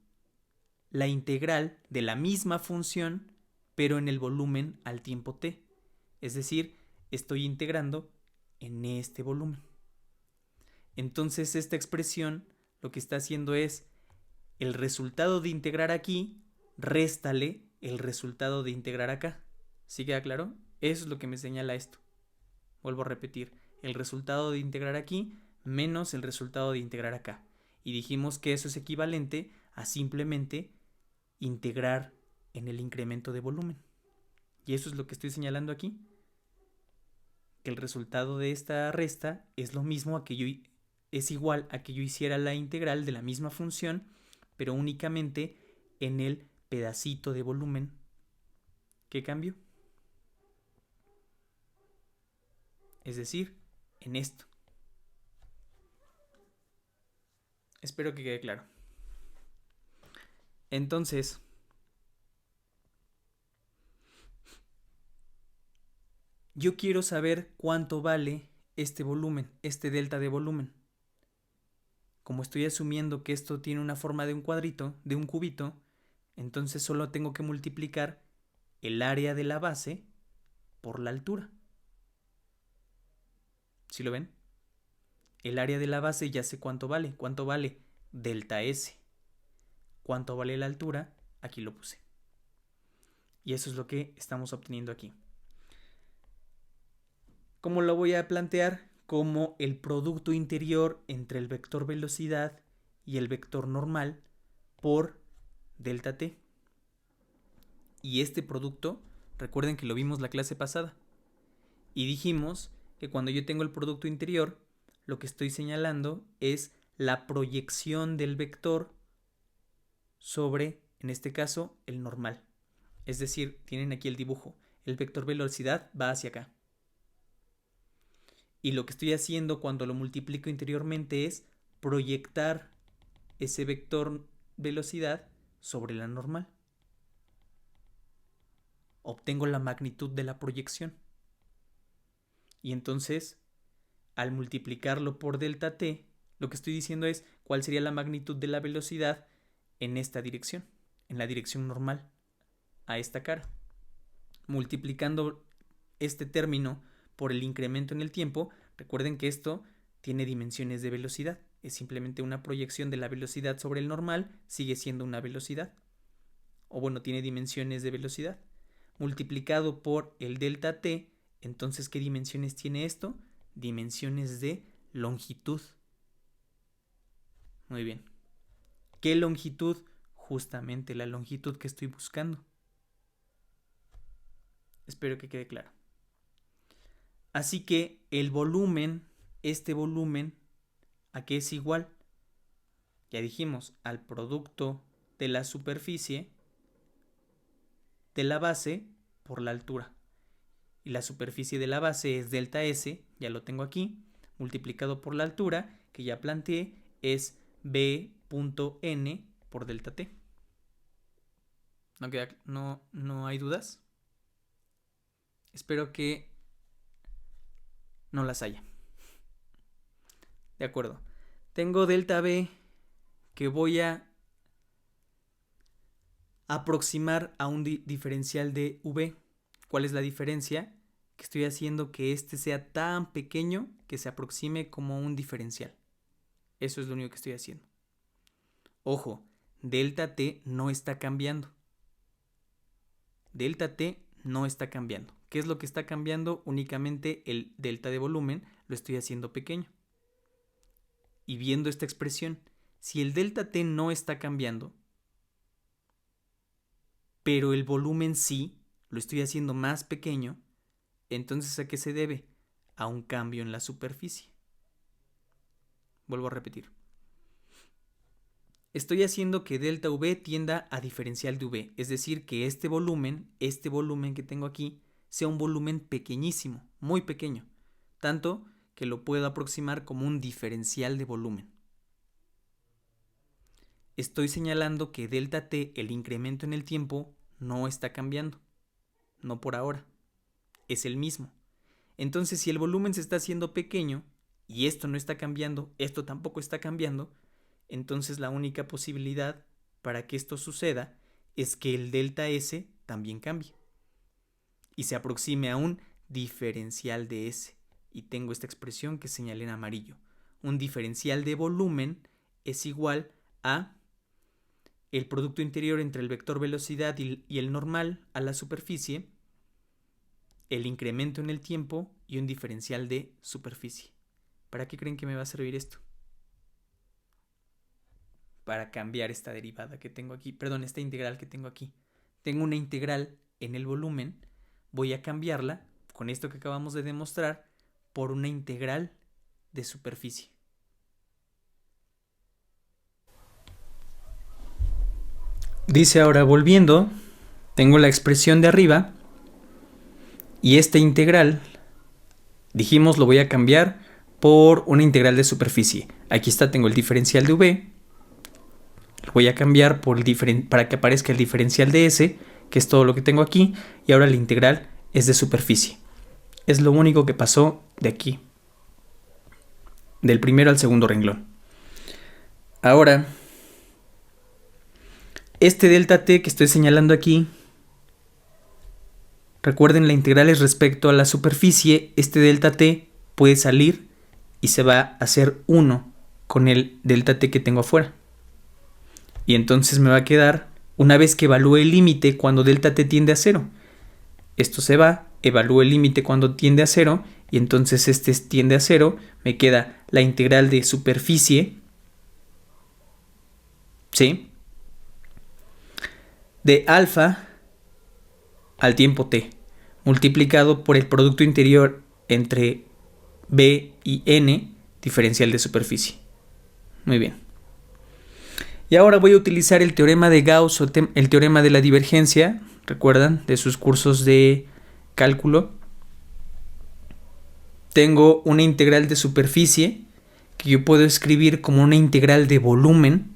A: la integral de la misma función, pero en el volumen al tiempo t. Es decir, estoy integrando en este volumen. Entonces esta expresión lo que está haciendo es el resultado de integrar aquí, réstale el resultado de integrar acá. ¿Sí queda claro? Eso es lo que me señala esto. Vuelvo a repetir, el resultado de integrar aquí menos el resultado de integrar acá. Y dijimos que eso es equivalente a simplemente integrar en el incremento de volumen. Y eso es lo que estoy señalando aquí. Que el resultado de esta resta es lo mismo a que yo es igual a que yo hiciera la integral de la misma función, pero únicamente en el pedacito de volumen. ¿Qué cambio? Es decir, en esto. Espero que quede claro. Entonces, yo quiero saber cuánto vale este volumen, este delta de volumen. Como estoy asumiendo que esto tiene una forma de un cuadrito, de un cubito, entonces solo tengo que multiplicar el área de la base por la altura. ¿Sí lo ven? El área de la base ya sé cuánto vale. ¿Cuánto vale? Delta S. ¿Cuánto vale la altura? Aquí lo puse. Y eso es lo que estamos obteniendo aquí. ¿Cómo lo voy a plantear? Como el producto interior entre el vector velocidad y el vector normal por delta t. Y este producto, recuerden que lo vimos la clase pasada. Y dijimos que cuando yo tengo el producto interior, lo que estoy señalando es la proyección del vector sobre, en este caso, el normal. Es decir, tienen aquí el dibujo. El vector velocidad va hacia acá. Y lo que estoy haciendo cuando lo multiplico interiormente es proyectar ese vector velocidad sobre la normal. Obtengo la magnitud de la proyección. Y entonces, al multiplicarlo por delta t, lo que estoy diciendo es cuál sería la magnitud de la velocidad en esta dirección, en la dirección normal, a esta cara. Multiplicando este término por el incremento en el tiempo, recuerden que esto tiene dimensiones de velocidad. Es simplemente una proyección de la velocidad sobre el normal, sigue siendo una velocidad. O bueno, tiene dimensiones de velocidad. Multiplicado por el delta t, entonces, ¿qué dimensiones tiene esto? Dimensiones de longitud. Muy bien. ¿Qué longitud? Justamente la longitud que estoy buscando. Espero que quede claro. Así que el volumen, este volumen, ¿a qué es igual? Ya dijimos, al producto de la superficie de la base por la altura. Y la superficie de la base es delta S, ya lo tengo aquí, multiplicado por la altura, que ya planteé, es B.N por delta T. ¿No hay dudas? Espero que no las haya. De acuerdo. Tengo delta B que voy a aproximar a un diferencial de V. ¿Cuál es la diferencia? Que estoy haciendo que este sea tan pequeño que se aproxime como un diferencial. Eso es lo único que estoy haciendo. Ojo, delta T no está cambiando. Delta T no está cambiando. ¿Qué es lo que está cambiando? Únicamente el delta de volumen lo estoy haciendo pequeño. Y viendo esta expresión, si el delta T no está cambiando, pero el volumen sí, lo estoy haciendo más pequeño, entonces ¿a qué se debe? A un cambio en la superficie. Vuelvo a repetir. Estoy haciendo que delta V tienda a diferencial de V, es decir, que este volumen que tengo aquí, sea un volumen pequeñísimo, muy pequeño, tanto que lo puedo aproximar como un diferencial de volumen. Estoy señalando que delta T, el incremento en el tiempo, no está cambiando, no por ahora, es el mismo. Entonces, si el volumen se está haciendo pequeño y esto no está cambiando, esto tampoco está cambiando, entonces la única posibilidad para que esto suceda es que el delta S también cambie y se aproxime a un diferencial de S. Y tengo esta expresión que señalé en amarillo. Un diferencial de volumen es igual a el producto interior entre el vector velocidad y el normal a la superficie, el incremento en el tiempo y un diferencial de superficie. ¿Para qué creen que me va a servir esto? Para cambiar esta derivada que tengo aquí, esta integral que tengo aquí. Tengo una integral en el volumen, voy a cambiarla con esto que acabamos de demostrar por una integral de superficie. Dice ahora, volviendo, tengo la expresión de arriba y esta integral, dijimos, lo voy a cambiar por una integral de superficie. Aquí está, tengo el diferencial de V, lo voy a cambiar para que aparezca el diferencial de S, que es todo lo que tengo aquí, y ahora la integral es de superficie. Es lo único que pasó de aquí, del primero al segundo renglón. Ahora, este delta T que estoy señalando aquí, recuerden, la integral es respecto a la superficie. Este delta T puede salir y se va a hacer 1 con el delta T que tengo afuera. Y entonces me va a quedar, una vez que evalúe el límite cuando delta T tiende a 0. Esto se va, evalúo el límite cuando tiende a 0 y entonces este tiende a 0. Me queda la integral de superficie, ¿sí?, de alfa al tiempo t, multiplicado por el producto interior entre B y N, diferencial de superficie. Muy bien. Y ahora voy a utilizar el teorema de Gauss o el teorema de la divergencia, ¿recuerdan? De sus cursos de cálculo. Tengo una integral de superficie que yo puedo escribir como una integral de volumen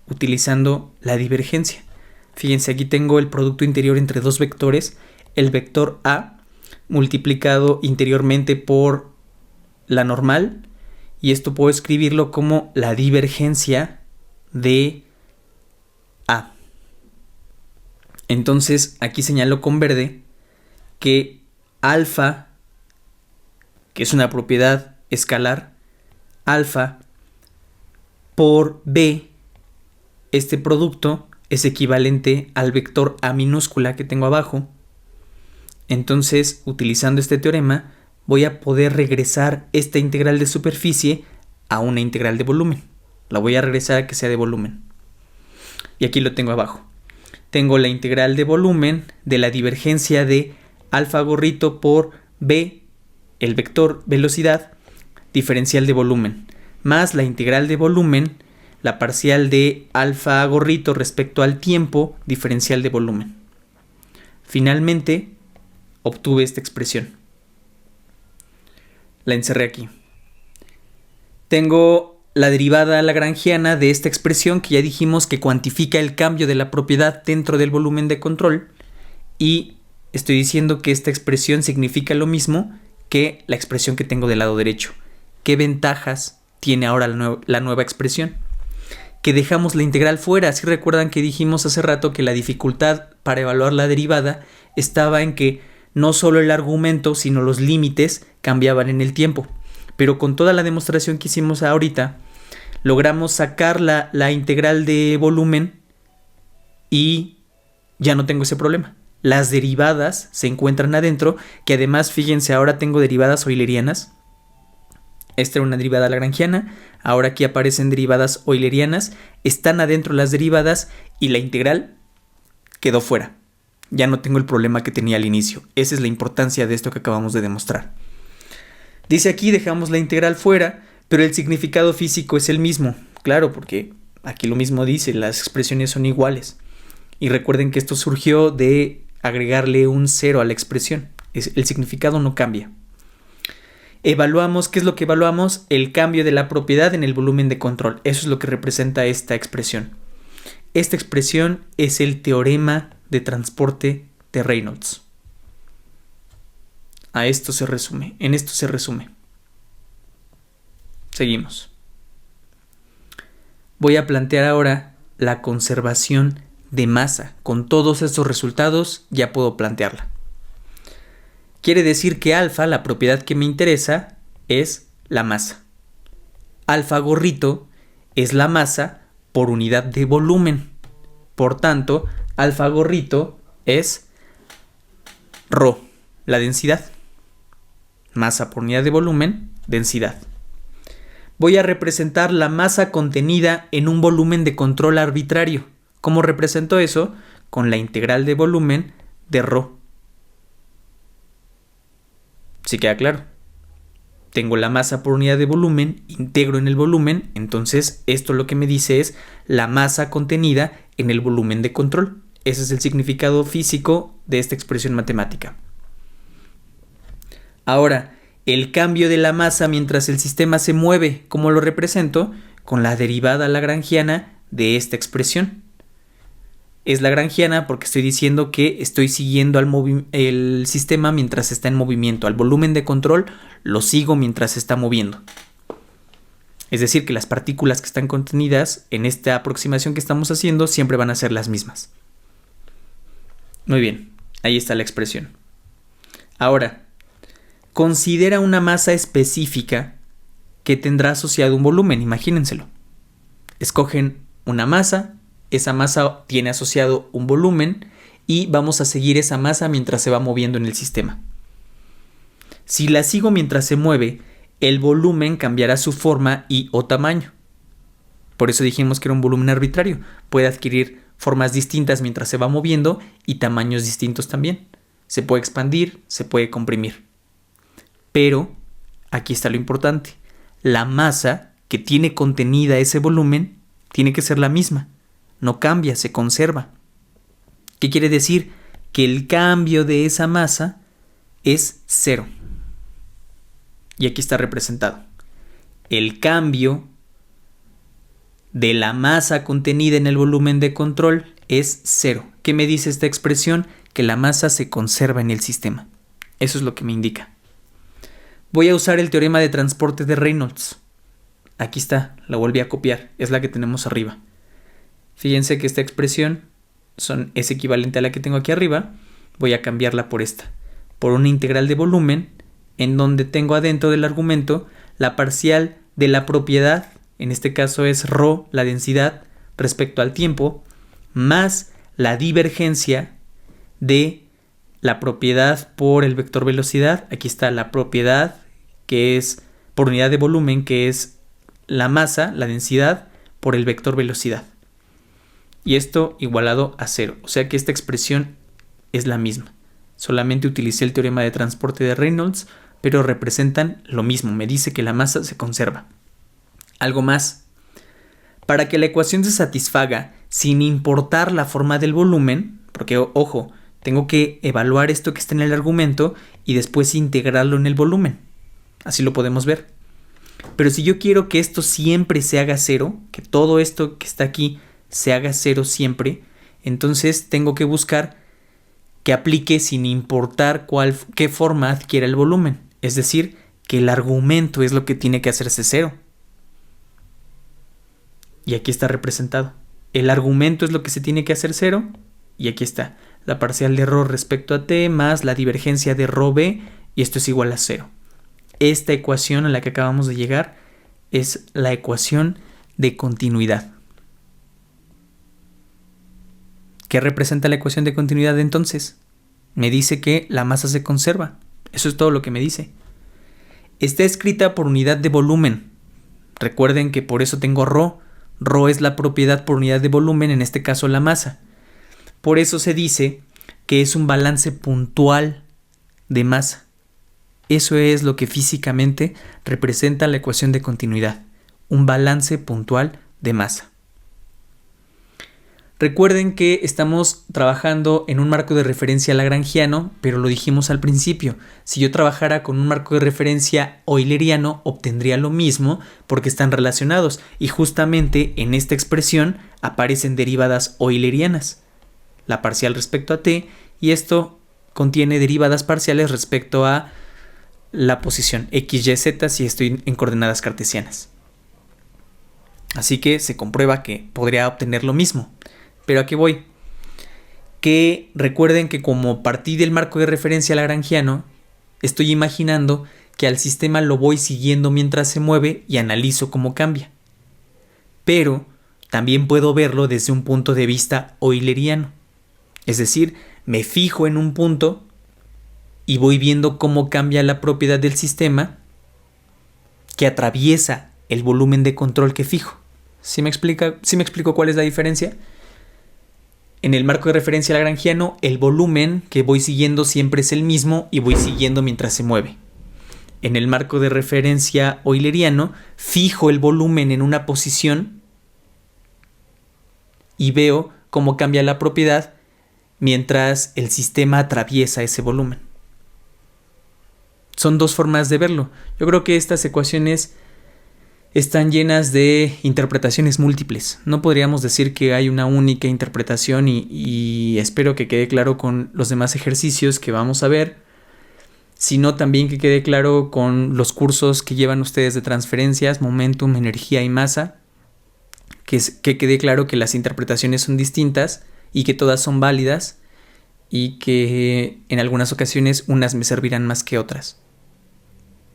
A: utilizando la divergencia. Fíjense, aquí tengo el producto interior entre dos vectores, el vector A multiplicado interiormente por la normal, y esto puedo escribirlo como la divergencia de A. Entonces aquí señalo con verde que alfa, que es una propiedad escalar, alfa por B, este producto es equivalente al vector A minúscula que tengo abajo. Entonces, utilizando este teorema, voy a poder regresar esta integral de superficie a una integral de volumen. La voy a regresar a que sea de volumen. Y aquí lo tengo abajo. Tengo la integral de volumen de la divergencia de alfa gorrito por B, el vector velocidad, diferencial de volumen, más la integral de volumen la parcial de alfa gorrito respecto al tiempo diferencial de volumen. Finalmente, obtuve esta expresión. La encerré aquí. Tengo la derivada lagrangiana de esta expresión que ya dijimos que cuantifica el cambio de la propiedad dentro del volumen de control, y estoy diciendo que esta expresión significa lo mismo que la expresión que tengo del lado derecho. ¿Qué ventajas tiene ahora la nueva expresión? Que dejamos la integral fuera. Si recuerdan que dijimos hace rato que la dificultad para evaluar la derivada estaba en que no solo el argumento, sino los límites cambiaban en el tiempo. Pero con toda la demostración que hicimos ahorita, logramos sacar la integral de volumen y ya no tengo ese problema. Las derivadas se encuentran adentro, que además, fíjense, ahora tengo derivadas eulerianas. Esta era una derivada lagrangiana, ahora aquí aparecen derivadas eulerianas, están adentro las derivadas y la integral quedó fuera. Ya no tengo el problema que tenía al inicio. Esa es la importancia de esto que acabamos de demostrar. Dice aquí, dejamos la integral fuera, pero el significado físico es el mismo. Claro, porque aquí lo mismo dice, las expresiones son iguales. Y recuerden que esto surgió de agregarle un 0 a la expresión. El significado no cambia. Evaluamos, ¿qué es lo que evaluamos? El cambio de la propiedad en el volumen de control. Eso es lo que representa esta expresión. Esta expresión es el teorema de transporte de Reynolds. A esto se resume, en esto se resume. Seguimos. Voy a plantear ahora la conservación de masa. Con todos estos resultados ya puedo plantearla. Quiere decir que alfa, la propiedad que me interesa, es la masa. Alfa gorrito es la masa por unidad de volumen. Por tanto, alfa gorrito es ρ, la densidad. Masa por unidad de volumen, densidad. Voy a representar la masa contenida en un volumen de control arbitrario. ¿Cómo represento eso? Con la integral de volumen de ρ. ¿Sí queda claro? Tengo la masa por unidad de volumen, integro en el volumen, entonces esto lo que me dice es la masa contenida en el volumen de control. Ese es el significado físico de esta expresión matemática. Ahora, el cambio de la masa mientras el sistema se mueve, ¿cómo lo represento? Con la derivada lagrangiana de esta expresión. Es lagrangiana porque estoy diciendo que estoy siguiendo el sistema mientras está en movimiento. Al volumen de control lo sigo mientras se está moviendo. Es decir, que las partículas que están contenidas en esta aproximación que estamos haciendo siempre van a ser las mismas. Muy bien, ahí está la expresión. Ahora, considera una masa específica que tendrá asociado un volumen, imagínenselo. Escogen una masa, esa masa tiene asociado un volumen y vamos a seguir esa masa mientras se va moviendo en el sistema. Si la sigo mientras se mueve, el volumen cambiará su forma y o tamaño. Por eso dijimos que era un volumen arbitrario. Puede adquirir formas distintas mientras se va moviendo y tamaños distintos también. Se puede expandir, se puede comprimir. Pero aquí está lo importante. La masa que tiene contenida ese volumen tiene que ser la misma. No cambia, se conserva. ¿Qué quiere decir? Que el cambio de esa masa es 0. Y aquí está representado. El cambio de la masa contenida en el volumen de control es 0. ¿Qué me dice esta expresión? Que la masa se conserva en el sistema. Eso es lo que me indica. Voy a usar el teorema de transporte de Reynolds. Aquí está, la volví a copiar, es la que tenemos arriba. Fíjense que esta expresión es equivalente a la que tengo aquí arriba. Voy a cambiarla por esta, por una integral de volumen, en donde tengo adentro del argumento la parcial de la propiedad, en este caso es ρ, la densidad, respecto al tiempo, más la divergencia de la propiedad por el vector velocidad. Aquí está la propiedad, que es por unidad de volumen, que es la masa, la densidad, por el vector velocidad. Y esto igualado a 0. O sea que esta expresión es la misma. Solamente utilicé el teorema de transporte de Reynolds, pero representan lo mismo. Me dice que la masa se conserva. Algo más. Para que la ecuación se satisfaga sin importar la forma del volumen, porque ojo, tengo que evaluar esto que está en el argumento y después integrarlo en el volumen. Así lo podemos ver. Pero si yo quiero que esto siempre se haga cero, que todo esto que está aquí se haga cero siempre, entonces tengo que buscar que aplique sin importar qué forma adquiera el volumen. Es decir, que el argumento es lo que tiene que hacerse cero. Y aquí está representado. El argumento es lo que se tiene que hacer cero. Y aquí está. La parcial de ρ respecto a t más la divergencia de ρb. Y esto es igual a cero. Esta ecuación a la que acabamos de llegar es la ecuación de continuidad. ¿Qué representa la ecuación de continuidad entonces? Me dice que la masa se conserva. Eso es todo lo que me dice. Está escrita por unidad de volumen. Recuerden que por eso tengo ρ. ρ es la propiedad por unidad de volumen, en este caso la masa. Por eso se dice que es un balance puntual de masa. Eso es lo que físicamente representa la ecuación de continuidad. Un balance puntual de masa. Recuerden que estamos trabajando en un marco de referencia lagrangiano, pero lo dijimos al principio. Si yo trabajara con un marco de referencia euleriano, obtendría lo mismo porque están relacionados. Y justamente en esta expresión aparecen derivadas eulerianas. La parcial respecto a t, y esto contiene derivadas parciales respecto a la posición x, y, z si estoy en coordenadas cartesianas. Así que se comprueba que podría obtener lo mismo. Pero aquí voy. Que recuerden que como partí del marco de referencia lagrangiano, estoy imaginando que al sistema lo voy siguiendo mientras se mueve y analizo cómo cambia. Pero también puedo verlo desde un punto de vista euleriano. Es decir, me fijo en un punto y voy viendo cómo cambia la propiedad del sistema que atraviesa el volumen de control que fijo. ¿Sí me explico cuál es la diferencia? En el marco de referencia lagrangiano, el volumen que voy siguiendo siempre es el mismo y voy siguiendo mientras se mueve. En el marco de referencia euleriano, fijo el volumen en una posición y veo cómo cambia la propiedad mientras el sistema atraviesa ese volumen. Son dos formas de verlo. Yo creo que estas ecuaciones están llenas de interpretaciones múltiples. No podríamos decir que hay una única interpretación y espero que quede claro con los demás ejercicios que vamos a ver, sino también que quede claro con los cursos que llevan ustedes de transferencias, momentum, energía y masa, que quede claro que las interpretaciones son distintas y que todas son válidas y que en algunas ocasiones unas me servirán más que otras,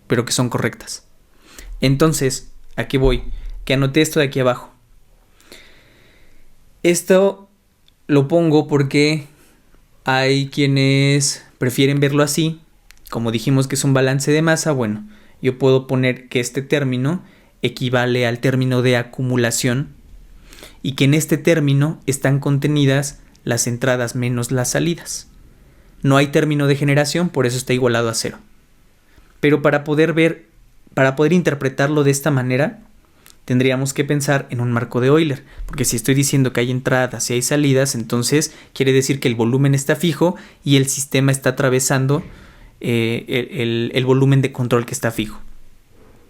A: pero que son correctas. Entonces, aquí voy, que anoté esto de aquí abajo. Esto lo pongo porque hay quienes prefieren verlo así. Como dijimos que es un balance de masa, bueno, yo puedo poner que este término equivale al término de acumulación y que en este término están contenidas las entradas menos las salidas. No hay término de generación, por eso está igualado a cero. Pero para poder interpretarlo de esta manera, tendríamos que pensar en un marco de Euler, porque si estoy diciendo que hay entradas y hay salidas, entonces quiere decir que el volumen está fijo y el sistema está atravesando el volumen de control que está fijo.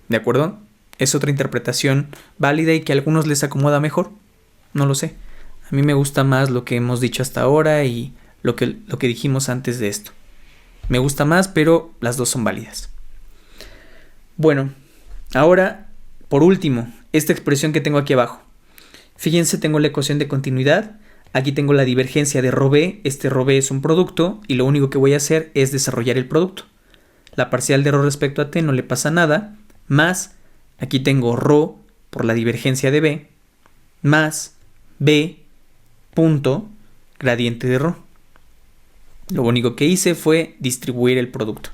A: ¿De acuerdo? Es otra interpretación válida y que a algunos les acomoda mejor. No lo sé. A mí me gusta más lo que hemos dicho hasta ahora y lo que dijimos antes de esto. Me gusta más, pero las dos son válidas. Bueno, ahora, por último, esta expresión que tengo aquí abajo. Fíjense, tengo la ecuación de continuidad. Aquí tengo la divergencia de ρb. Este ρb es un producto y lo único que voy a hacer es desarrollar el producto. La parcial de ρ respecto a t no le pasa nada. Más, aquí tengo ρ por la divergencia de b. Más b punto gradiente de ρ. Lo único que hice fue distribuir el producto.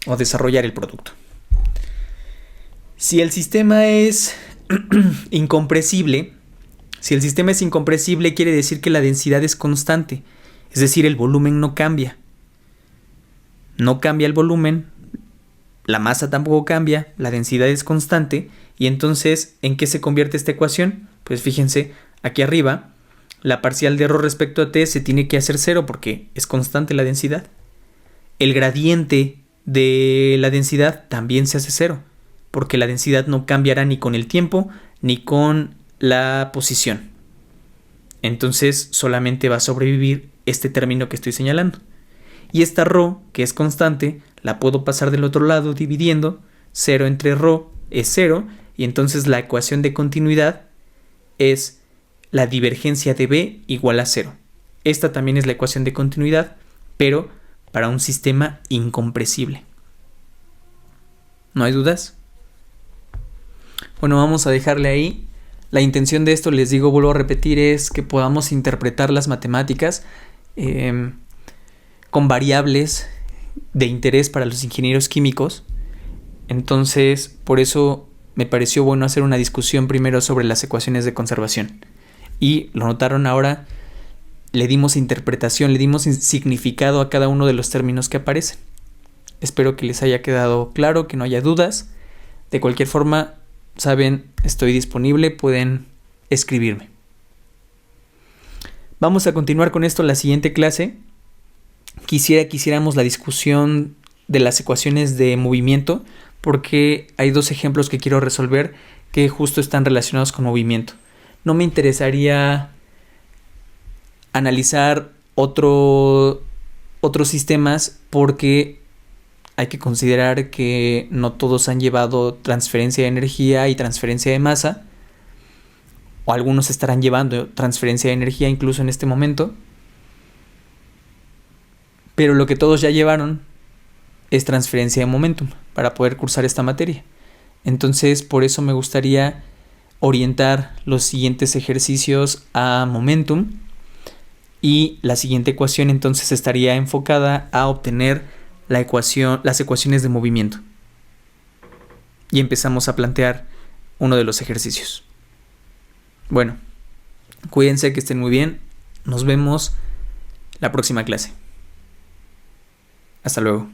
A: O desarrollar el producto. Si el sistema es incompresible, quiere decir que la densidad es constante, es decir, el volumen no cambia. No cambia el volumen, la masa tampoco cambia, la densidad es constante Y entonces, ¿en qué se convierte esta ecuación? Pues fíjense, aquí arriba, la parcial de ρ respecto a t se tiene que hacer 0 porque es constante la densidad. El gradiente de la densidad también se hace 0 porque la densidad no cambiará ni con el tiempo ni con la posición. Entonces solamente va a sobrevivir este término que estoy señalando. Y esta ρ, que es constante, la puedo pasar del otro lado dividiendo. 0 entre ρ es 0 y entonces la ecuación de continuidad es la divergencia de B igual a 0. Esta también es la ecuación de continuidad, pero para un sistema incompresible. ¿No hay dudas? Bueno, vamos a dejarle ahí. La intención de esto, les digo, vuelvo a repetir, es que podamos interpretar las matemáticas con variables de interés para los ingenieros químicos. Entonces, por eso me pareció bueno hacer una discusión primero sobre las ecuaciones de conservación. Y lo notaron ahora, le dimos interpretación, le dimos significado a cada uno de los términos que aparecen. Espero que les haya quedado claro, que no haya dudas. De cualquier forma, saben, estoy disponible, pueden escribirme. Vamos a continuar con esto en la siguiente clase. Quisiera que hiciéramos la discusión de las ecuaciones de movimiento, porque hay dos ejemplos que quiero resolver que justo están relacionados con movimiento. No me interesaría analizar otros sistemas porque hay que considerar que no todos han llevado transferencia de energía y transferencia de masa, o algunos estarán llevando transferencia de energía incluso en este momento, pero lo que todos ya llevaron es transferencia de momentum para poder cursar esta materia. Entonces, por eso me gustaría orientar los siguientes ejercicios a momentum, y la siguiente ecuación entonces estaría enfocada a obtener las ecuaciones de movimiento. Y empezamos a plantear uno de los ejercicios. Bueno, cuídense, que estén muy bien. Nos vemos la próxima clase. Hasta luego.